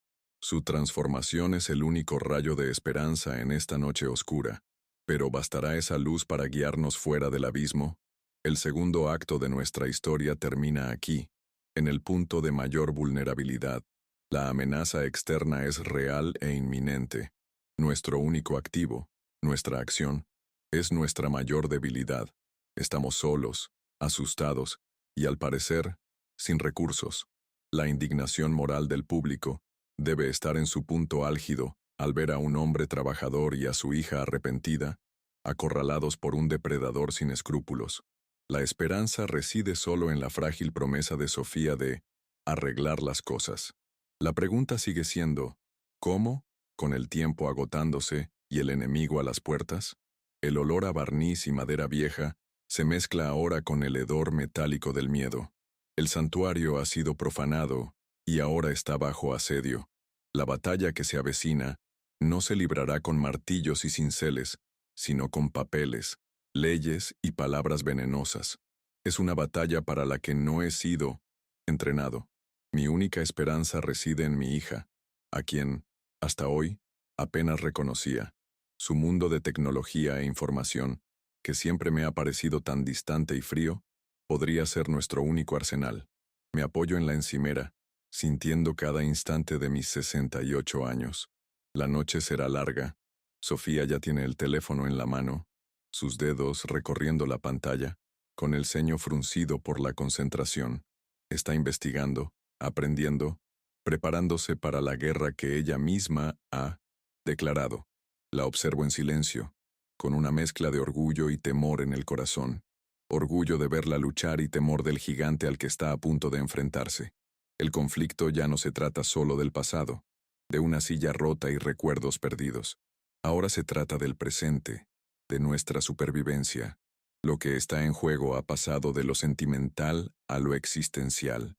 Su transformación es el único rayo de esperanza en esta noche oscura. Pero ¿bastará esa luz para guiarnos fuera del abismo? El segundo acto de nuestra historia termina aquí, en el punto de mayor vulnerabilidad. La amenaza externa es real e inminente. Nuestro único activo, nuestra acción, es nuestra mayor debilidad. Estamos solos, asustados y, al parecer, sin recursos. La indignación moral del público debe estar en su punto álgido al ver a un hombre trabajador y a su hija arrepentida, acorralados por un depredador sin escrúpulos. La esperanza reside solo en la frágil promesa de Sofía de arreglar las cosas. La pregunta sigue siendo, ¿cómo, con el tiempo agotándose y el enemigo a las puertas? El olor a barniz y madera vieja se mezcla ahora con el hedor metálico del miedo. El santuario ha sido profanado y ahora está bajo asedio. La batalla que se avecina no se librará con martillos y cinceles, sino con papeles, leyes y palabras venenosas. Es una batalla para la que no he sido entrenado. Mi única esperanza reside en mi hija, a quien, hasta hoy, apenas reconocía. Su mundo de tecnología e información, que siempre me ha parecido tan distante y frío, podría ser nuestro único arsenal. Me apoyo en la encimera, sintiendo cada instante de mis 68 años. La noche será larga. Sofía ya tiene el teléfono en la mano, sus dedos recorriendo la pantalla, con el ceño fruncido por la concentración. Está investigando, aprendiendo, preparándose para la guerra que ella misma ha declarado. La observo en silencio, con una mezcla de orgullo y temor en el corazón. Orgullo de verla luchar y temor del gigante al que está a punto de enfrentarse. El conflicto ya no se trata solo del pasado, de una silla rota y recuerdos perdidos. Ahora se trata del presente, de nuestra supervivencia. Lo que está en juego ha pasado de lo sentimental a lo existencial.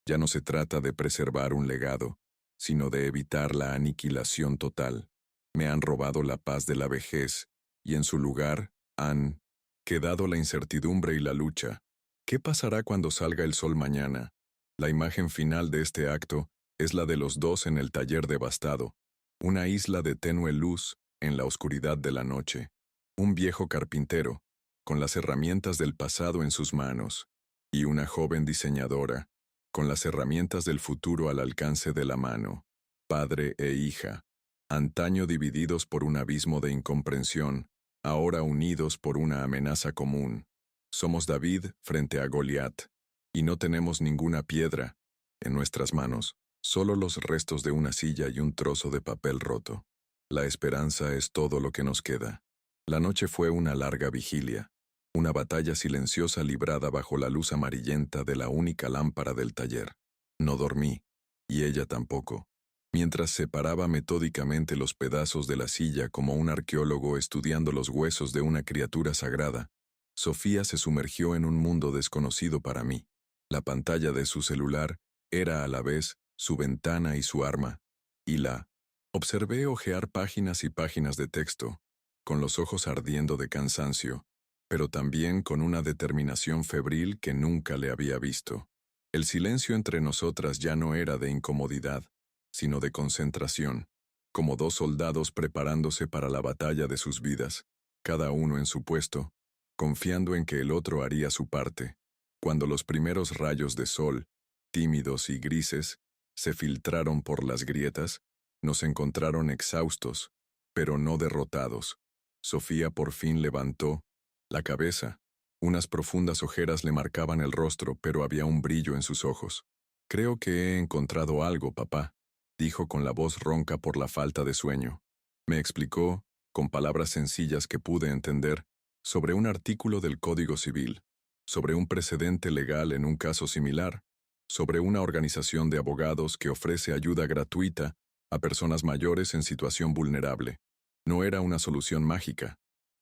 Ya no se trata de preservar un legado, sino de evitar la aniquilación total. Me han robado la paz de la vejez, y en su lugar han quedado la incertidumbre y la lucha. ¿Qué pasará cuando salga el sol mañana? La imagen final de este acto es la de los dos en el taller devastado, una isla de tenue luz en la oscuridad de la noche. Un viejo carpintero, con las herramientas del pasado en sus manos, y una joven diseñadora, con las herramientas del futuro al alcance de la mano, padre e hija, antaño divididos por un abismo de incomprensión, ahora unidos por una amenaza común. Somos David frente a Goliat, y no tenemos ninguna piedra en nuestras manos, solo los restos de una silla y un trozo de papel roto. La esperanza es todo lo que nos queda. La noche fue una larga vigilia, una batalla silenciosa librada bajo la luz amarillenta de la única lámpara del taller. No dormí, y ella tampoco. Mientras separaba metódicamente los pedazos de la silla como un arqueólogo estudiando los huesos de una criatura sagrada, Sofía se sumergió en un mundo desconocido para mí. La pantalla de su celular era a la vez su ventana y su arma, y la observé hojear páginas y páginas de texto, con los ojos ardiendo de cansancio, pero también con una determinación febril que nunca le había visto. El silencio entre nosotras ya no era de incomodidad, sino de concentración, como dos soldados preparándose para la batalla de sus vidas, cada uno en su puesto, confiando en que el otro haría su parte. Cuando los primeros rayos de sol, tímidos y grises, se filtraron por las grietas, nos encontraron exhaustos, pero no derrotados. Sofía por fin levantó la cabeza. Unas profundas ojeras le marcaban el rostro, pero había un brillo en sus ojos. «Creo que he encontrado algo, papá», dijo con la voz ronca por la falta de sueño. Me explicó, con palabras sencillas que pude entender, sobre un artículo del Código Civil, sobre un precedente legal en un caso similar, sobre una organización de abogados que ofrece ayuda gratuita a personas mayores en situación vulnerable. No era una solución mágica,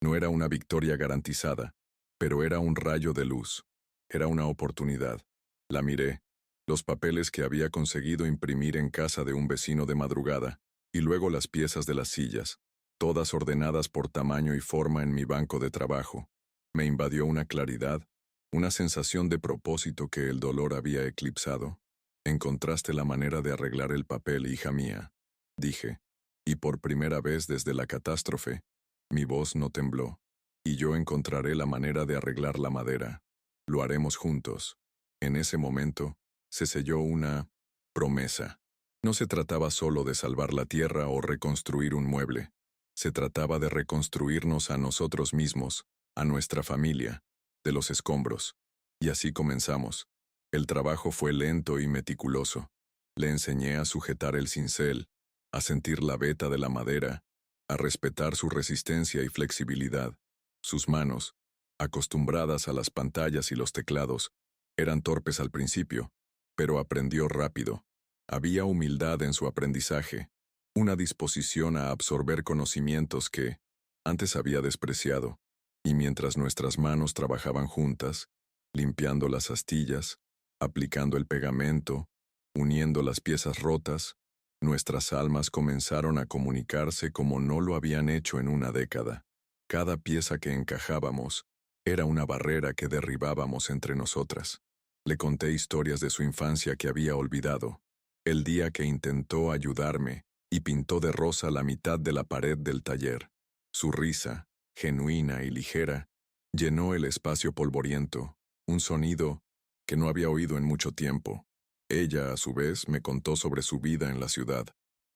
no era una victoria garantizada, pero era un rayo de luz. Era una oportunidad. La miré, los papeles que había conseguido imprimir en casa de un vecino de madrugada, y luego las piezas de las sillas, todas ordenadas por tamaño y forma en mi banco de trabajo. Me invadió una claridad, una sensación de propósito que el dolor había eclipsado. Encontraste la manera de arreglar el papel, hija mía. dije, y por primera vez desde la catástrofe, mi voz no tembló, y yo encontraré la manera de arreglar la madera. Lo haremos juntos. En ese momento, se selló una promesa. No se trataba solo de salvar la tierra o reconstruir un mueble. Se trataba de reconstruirnos a nosotros mismos, a nuestra familia, de los escombros. Y así comenzamos. El trabajo fue lento y meticuloso. Le enseñé a sujetar el cincel, a sentir la veta de la madera, a respetar su resistencia y flexibilidad. Sus manos, acostumbradas a las pantallas y los teclados, eran torpes al principio, pero aprendió rápido. Había humildad en su aprendizaje, una disposición a absorber conocimientos que antes había despreciado, y mientras nuestras manos trabajaban juntas, limpiando las astillas, aplicando el pegamento, uniendo las piezas rotas, nuestras almas comenzaron a comunicarse como no lo habían hecho en una década. Cada pieza que encajábamos era una barrera que derribábamos entre nosotras. Le conté historias de su infancia que había olvidado, el día que intentó ayudarme y pintó de rosa la mitad de la pared del taller. Su risa, genuina y ligera, llenó el espacio polvoriento, un sonido que no había oído en mucho tiempo. Ella, a su vez, me contó sobre su vida en la ciudad,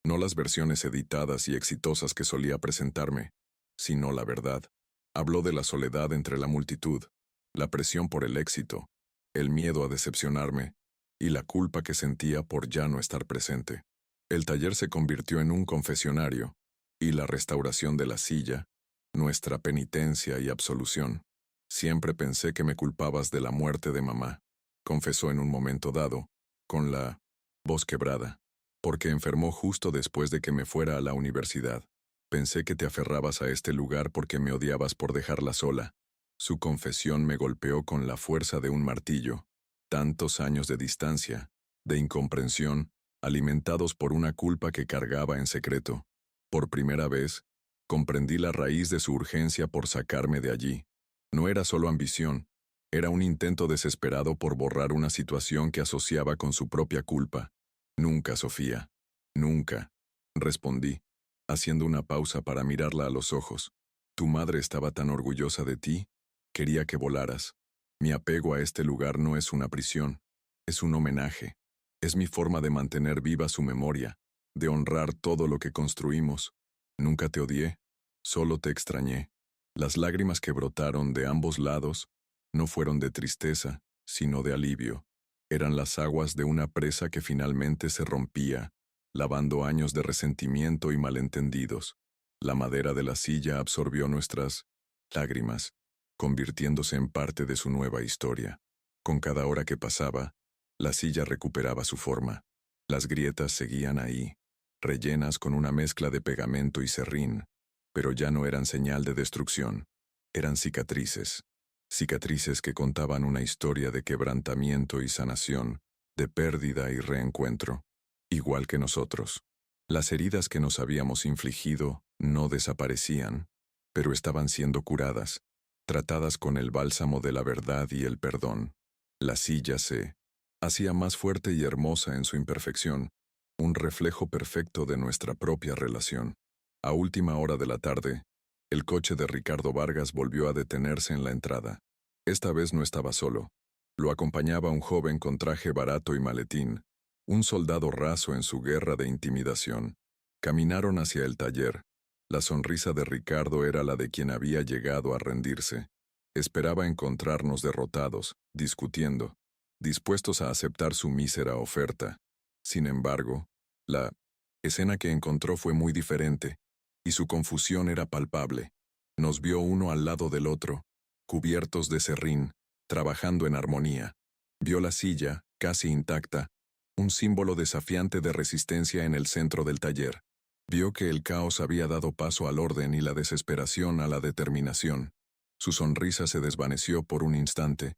no las versiones editadas y exitosas que solía presentarme, sino la verdad. Habló de la soledad entre la multitud, la presión por el éxito, el miedo a decepcionarme y la culpa que sentía por ya no estar presente. El taller se convirtió en un confesionario, y la restauración de la silla, nuestra penitencia y absolución. Siempre pensé que me culpabas de la muerte de mamá, confesó en un momento dado, con la voz quebrada, porque enfermó justo después de que me fuera a la universidad. Pensé que te aferrabas a este lugar porque me odiabas por dejarla sola. Su confesión me golpeó con la fuerza de un martillo. Tantos años de distancia, de incomprensión, alimentados por una culpa que cargaba en secreto. Por primera vez, comprendí la raíz de su urgencia por sacarme de allí. No era solo ambición, era un intento desesperado por borrar una situación que asociaba con su propia culpa. Nunca, Sofía. Nunca, respondí, haciendo una pausa para mirarla a los ojos. Tu madre estaba tan orgullosa de ti, quería que volaras. Mi apego a este lugar no es una prisión, es un homenaje. Es mi forma de mantener viva su memoria, de honrar todo lo que construimos. Nunca te odié, solo te extrañé. Las lágrimas que brotaron de ambos lados no fueron de tristeza, sino de alivio. Eran las aguas de una presa que finalmente se rompía, lavando años de resentimiento y malentendidos. La madera de la silla absorbió nuestras lágrimas, convirtiéndose en parte de su nueva historia. Con cada hora que pasaba, la silla recuperaba su forma. Las grietas seguían ahí, rellenas con una mezcla de pegamento y serrín, pero ya no eran señal de destrucción, eran cicatrices. Cicatrices que contaban una historia de quebrantamiento y sanación, de pérdida y reencuentro, igual que nosotros. Las heridas que nos habíamos infligido no desaparecían, pero estaban siendo curadas, tratadas con el bálsamo de la verdad y el perdón. La silla se hacía más fuerte y hermosa en su imperfección, un reflejo perfecto de nuestra propia relación. A última hora de la tarde, el coche de Ricardo Vargas volvió a detenerse en la entrada. Esta vez no estaba solo. Lo acompañaba un joven con traje barato y maletín, un soldado raso en su guerra de intimidación. Caminaron hacia el taller. La sonrisa de Ricardo era la de quien había llegado a rendirse. Esperaba encontrarnos derrotados, discutiendo, dispuestos a aceptar su mísera oferta. Sin embargo, la escena que encontró fue muy diferente, y su confusión era palpable. Nos vio uno al lado del otro, cubiertos de serrín, trabajando en armonía. Vio la silla, casi intacta, un símbolo desafiante de resistencia en el centro del taller. Vio que el caos había dado paso al orden y la desesperación a la determinación. Su sonrisa se desvaneció por un instante.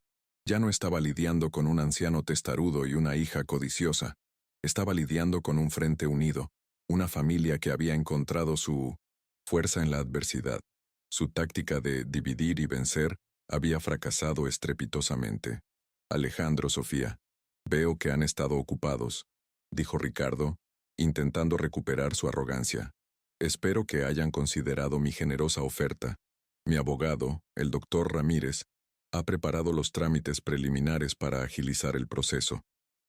Ya no estaba lidiando con un anciano testarudo y una hija codiciosa. Estaba lidiando con un frente unido, una familia que había encontrado su fuerza en la adversidad. Su táctica de dividir y vencer había fracasado estrepitosamente. Alejandro, Sofía, veo que han estado ocupados, dijo Ricardo, intentando recuperar su arrogancia. Espero que hayan considerado mi generosa oferta. Mi abogado, el doctor Ramírez, ha preparado los trámites preliminares para agilizar el proceso.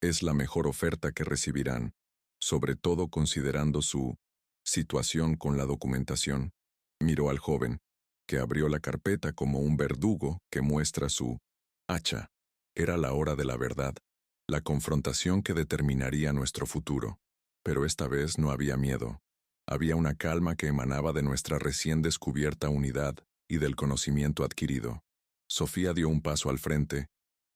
Es la mejor oferta que recibirán, sobre todo considerando su situación con la documentación. Miró al joven, que abrió la carpeta como un verdugo que muestra su hacha. Era la hora de la verdad, la confrontación que determinaría nuestro futuro. Pero esta vez no había miedo. Había una calma que emanaba de nuestra recién descubierta unidad y del conocimiento adquirido. Sofía dio un paso al frente,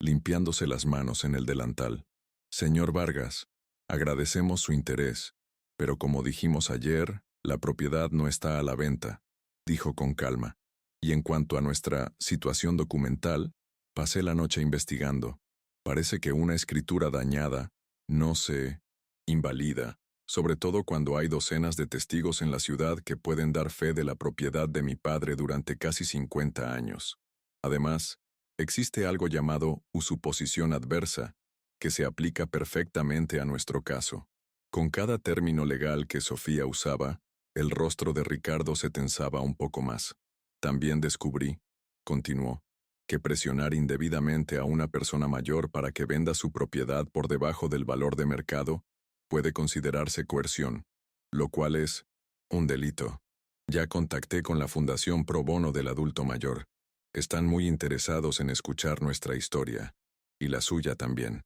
limpiándose las manos en el delantal. Señor Vargas, agradecemos su interés, pero como dijimos ayer, la propiedad no está a la venta, dijo con calma. Y en cuanto a nuestra situación documental, pasé la noche investigando. Parece que una escritura dañada no se invalida, sobre todo cuando hay docenas de testigos en la ciudad que pueden dar fe de la propiedad de mi padre durante casi 50 años. Además, existe algo llamado usuposición adversa, que se aplica perfectamente a nuestro caso. Con cada término legal que Sofía usaba, el rostro de Ricardo se tensaba un poco más. También descubrí, continuó, que presionar indebidamente a una persona mayor para que venda su propiedad por debajo del valor de mercado puede considerarse coerción, lo cual es un delito. Ya contacté con la Fundación Pro Bono del Adulto Mayor. Están muy interesados en escuchar nuestra historia, y la suya también.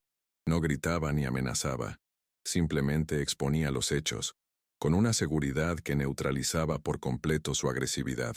No gritaba ni amenazaba, simplemente exponía los hechos, con una seguridad que neutralizaba por completo su agresividad.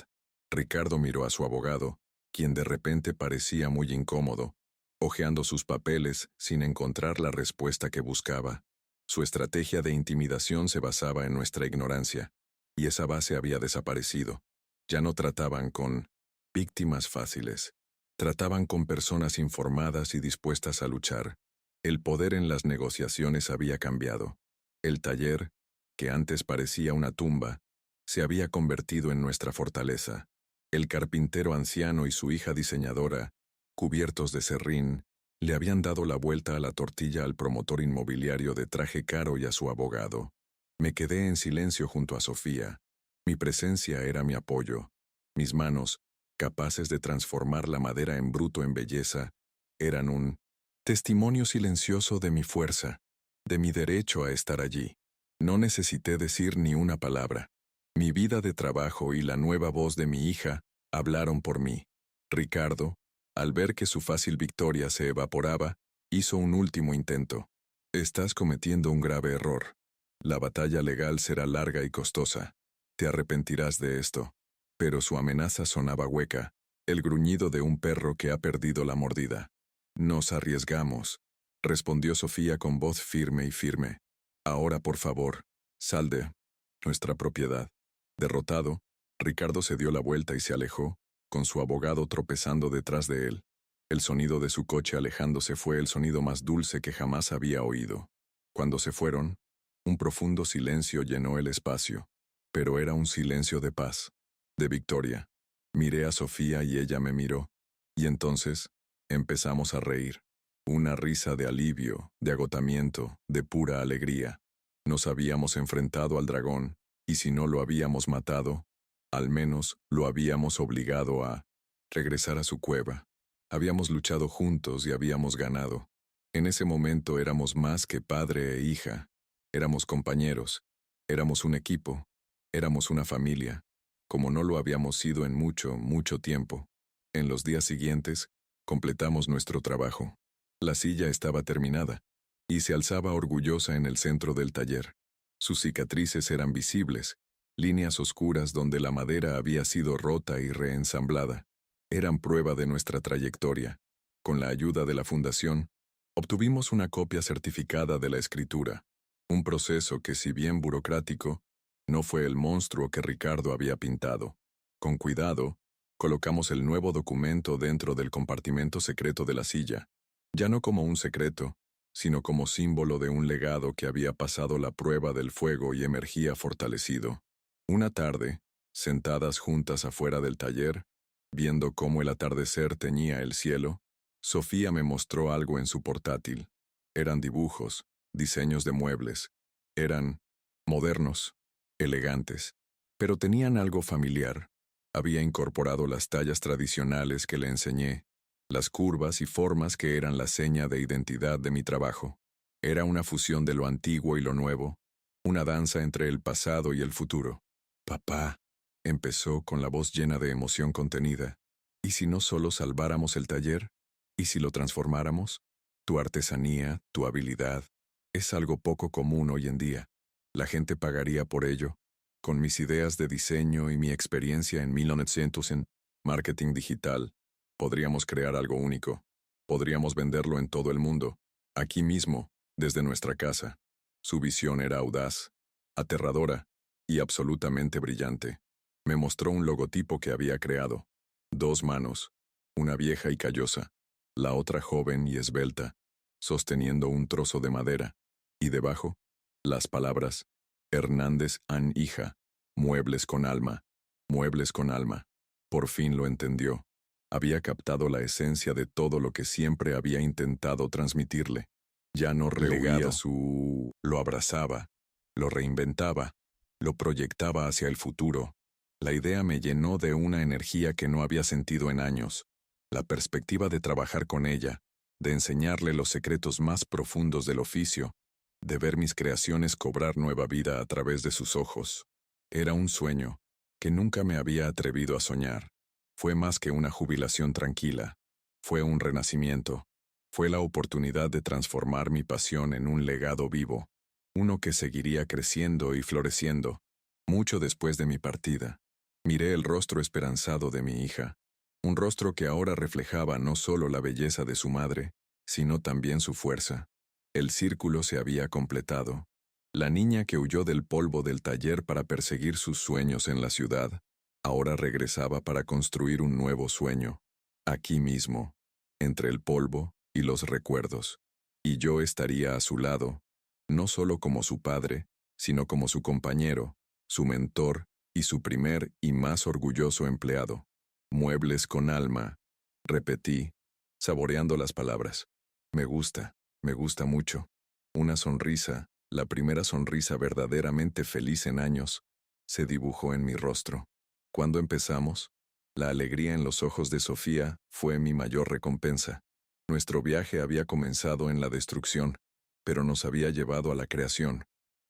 Ricardo miró a su abogado, quien de repente parecía muy incómodo, hojeando sus papeles sin encontrar la respuesta que buscaba. Su estrategia de intimidación se basaba en nuestra ignorancia, y esa base había desaparecido. Ya no trataban con víctimas fáciles. Trataban con personas informadas y dispuestas a luchar. El poder en las negociaciones había cambiado. El taller, que antes parecía una tumba, se había convertido en nuestra fortaleza. El carpintero anciano y su hija diseñadora, cubiertos de serrín, le habían dado la vuelta a la tortilla al promotor inmobiliario de traje caro y a su abogado. Me quedé en silencio junto a Sofía. Mi presencia era mi apoyo. Mis manos, capaces de transformar la madera en bruto en belleza, eran un testimonio silencioso de mi fuerza, de mi derecho a estar allí. No necesité decir ni una palabra. Mi vida de trabajo y la nueva voz de mi hija hablaron por mí. Ricardo, al ver que su fácil victoria se evaporaba, hizo un último intento. Estás cometiendo un grave error. La batalla legal será larga y costosa. Te arrepentirás de esto. Pero su amenaza sonaba hueca, el gruñido de un perro que ha perdido la mordida. Nos arriesgamos, respondió Sofía con voz firme. Ahora, por favor, sal de nuestra propiedad. Derrotado, Ricardo se dio la vuelta y se alejó, con su abogado tropezando detrás de él. El sonido de su coche alejándose fue el sonido más dulce que jamás había oído. Cuando se fueron, un profundo silencio llenó el espacio, pero era un silencio de paz, de victoria. Miré a Sofía y ella me miró, y entonces empezamos a reír. Una risa de alivio, de agotamiento, de pura alegría. Nos habíamos enfrentado al dragón, y si no lo habíamos matado, al menos lo habíamos obligado a regresar a su cueva. Habíamos luchado juntos y habíamos ganado. En ese momento éramos más que padre e hija. Éramos compañeros. Éramos un equipo. Éramos una familia, como no lo habíamos sido en mucho tiempo. En los días siguientes, completamos nuestro trabajo. La silla estaba terminada, y se alzaba orgullosa en el centro del taller. Sus cicatrices eran visibles, líneas oscuras donde la madera había sido rota y reensamblada. Eran prueba de nuestra trayectoria. Con la ayuda de la Fundación, obtuvimos una copia certificada de la escritura, un proceso que, si bien burocrático, no fue el monstruo que Ricardo había pintado. Con cuidado, colocamos el nuevo documento dentro del compartimento secreto de la silla, ya no como un secreto, sino como símbolo de un legado que había pasado la prueba del fuego y emergía fortalecido. Una tarde, sentadas juntas afuera del taller, viendo cómo el atardecer teñía el cielo, Sofía me mostró algo en su portátil. Eran dibujos, diseños de muebles. Eran modernos, elegantes, pero tenían algo familiar. Había incorporado las tallas tradicionales que le enseñé, las curvas y formas que eran la seña de identidad de mi trabajo. Era una fusión de lo antiguo y lo nuevo, una danza entre el pasado y el futuro. Papá, empezó con la voz llena de emoción contenida, ¿y si no solo salváramos el taller? ¿Y si lo transformáramos? Tu artesanía, tu habilidad, es algo poco común hoy en día. La gente pagaría por ello. Con mis ideas de diseño y mi experiencia en 1900 en marketing digital, podríamos crear algo único. Podríamos venderlo en todo el mundo, aquí mismo, desde nuestra casa. Su visión era audaz, aterradora y absolutamente brillante. Me mostró un logotipo que había creado. 2 manos, una vieja y callosa, la otra joven y esbelta, sosteniendo un trozo de madera, y debajo, las palabras, Hernández an hija, muebles con alma, muebles con alma. Por fin lo entendió. Había captado la esencia de todo lo que siempre había intentado transmitirle. Ya no rehuía lo abrazaba, lo reinventaba, lo proyectaba hacia el futuro. La idea me llenó de una energía que no había sentido en años. La perspectiva de trabajar con ella, de enseñarle los secretos más profundos del oficio, de ver mis creaciones cobrar nueva vida a través de sus ojos. Era un sueño que nunca me había atrevido a soñar. Fue más que una jubilación tranquila. Fue un renacimiento. Fue la oportunidad de transformar mi pasión en un legado vivo, uno que seguiría creciendo y floreciendo, mucho después de mi partida. Miré el rostro esperanzado de mi hija, un rostro que ahora reflejaba no solo la belleza de su madre, sino también su fuerza. El círculo se había completado. La niña que huyó del polvo del taller para perseguir sus sueños en la ciudad, ahora regresaba para construir un nuevo sueño, aquí mismo, entre el polvo y los recuerdos. Y yo estaría a su lado, no solo como su padre, sino como su compañero, su mentor y su primer y más orgulloso empleado. Muebles con alma, repetí, saboreando las palabras. Me gusta mucho. Una sonrisa, la primera sonrisa verdaderamente feliz en años, se dibujó en mi rostro. Cuando empezamos, la alegría en los ojos de Sofía fue mi mayor recompensa. Nuestro viaje había comenzado en la destrucción, pero nos había llevado a la creación.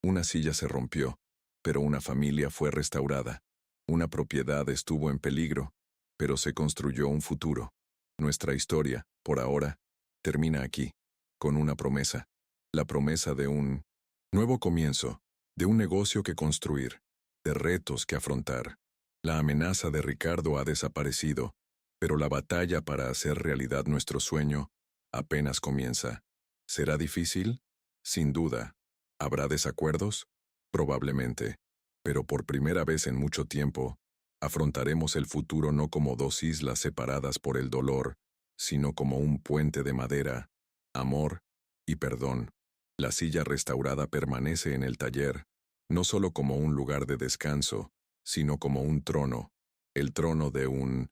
Una silla se rompió, pero una familia fue restaurada. Una propiedad estuvo en peligro, pero se construyó un futuro. Nuestra historia, por ahora, termina aquí, con una promesa. La promesa de un nuevo comienzo, de un negocio que construir, de retos que afrontar. La amenaza de Ricardo ha desaparecido, pero la batalla para hacer realidad nuestro sueño apenas comienza. ¿Será difícil? Sin duda. ¿Habrá desacuerdos? Probablemente. Pero por primera vez en mucho tiempo, afrontaremos el futuro no como 2 islas separadas por el dolor, sino como un puente de madera, amor y perdón. La silla restaurada permanece en el taller, no solo como un lugar de descanso, sino como un trono, el trono de un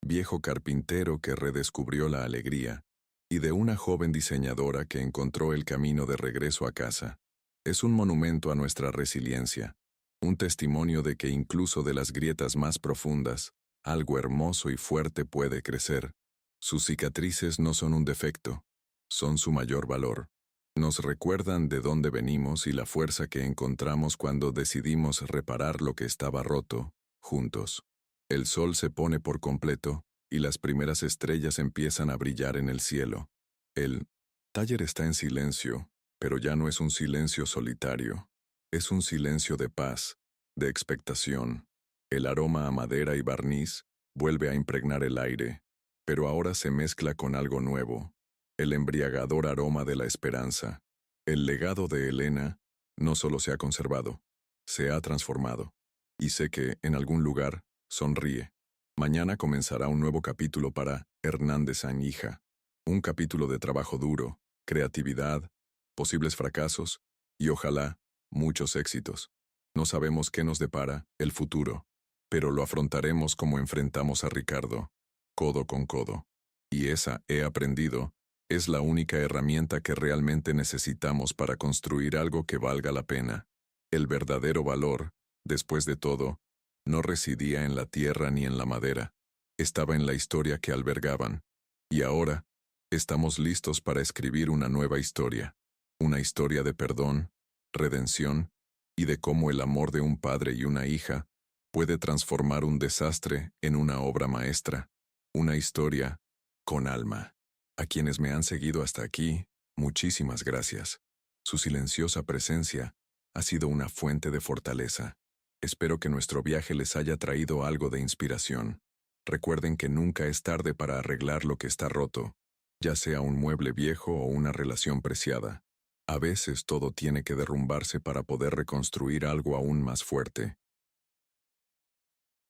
viejo carpintero que redescubrió la alegría, y de una joven diseñadora que encontró el camino de regreso a casa. Es un monumento a nuestra resiliencia, un testimonio de que incluso de las grietas más profundas, algo hermoso y fuerte puede crecer. Sus cicatrices no son un defecto, son su mayor valor. Nos recuerdan de dónde venimos y la fuerza que encontramos cuando decidimos reparar lo que estaba roto, juntos. El sol se pone por completo y las primeras estrellas empiezan a brillar en el cielo. El taller está en silencio, pero ya no es un silencio solitario. Es un silencio de paz, de expectación. El aroma a madera y barniz vuelve a impregnar el aire, pero ahora se mezcla con algo nuevo. El embriagador aroma de la esperanza. El legado de Elena no solo se ha conservado, se ha transformado. Y sé que, en algún lugar, sonríe. Mañana comenzará un nuevo capítulo para Hernández an hija. Un capítulo de trabajo duro, creatividad, posibles fracasos y ojalá, muchos éxitos. No sabemos qué nos depara el futuro, pero lo afrontaremos como enfrentamos a Ricardo, codo con codo. Y esa, he aprendido, es la única herramienta que realmente necesitamos para construir algo que valga la pena. El verdadero valor, después de todo, no residía en la tierra ni en la madera, estaba en la historia que albergaban. Y ahora, estamos listos para escribir una nueva historia, una historia de perdón, redención y de cómo el amor de un padre y una hija puede transformar un desastre en una obra maestra, una historia con alma. A quienes me han seguido hasta aquí, muchísimas gracias. Su silenciosa presencia ha sido una fuente de fortaleza. Espero que nuestro viaje les haya traído algo de inspiración. Recuerden que nunca es tarde para arreglar lo que está roto, ya sea un mueble viejo o una relación preciada. A veces todo tiene que derrumbarse para poder reconstruir algo aún más fuerte.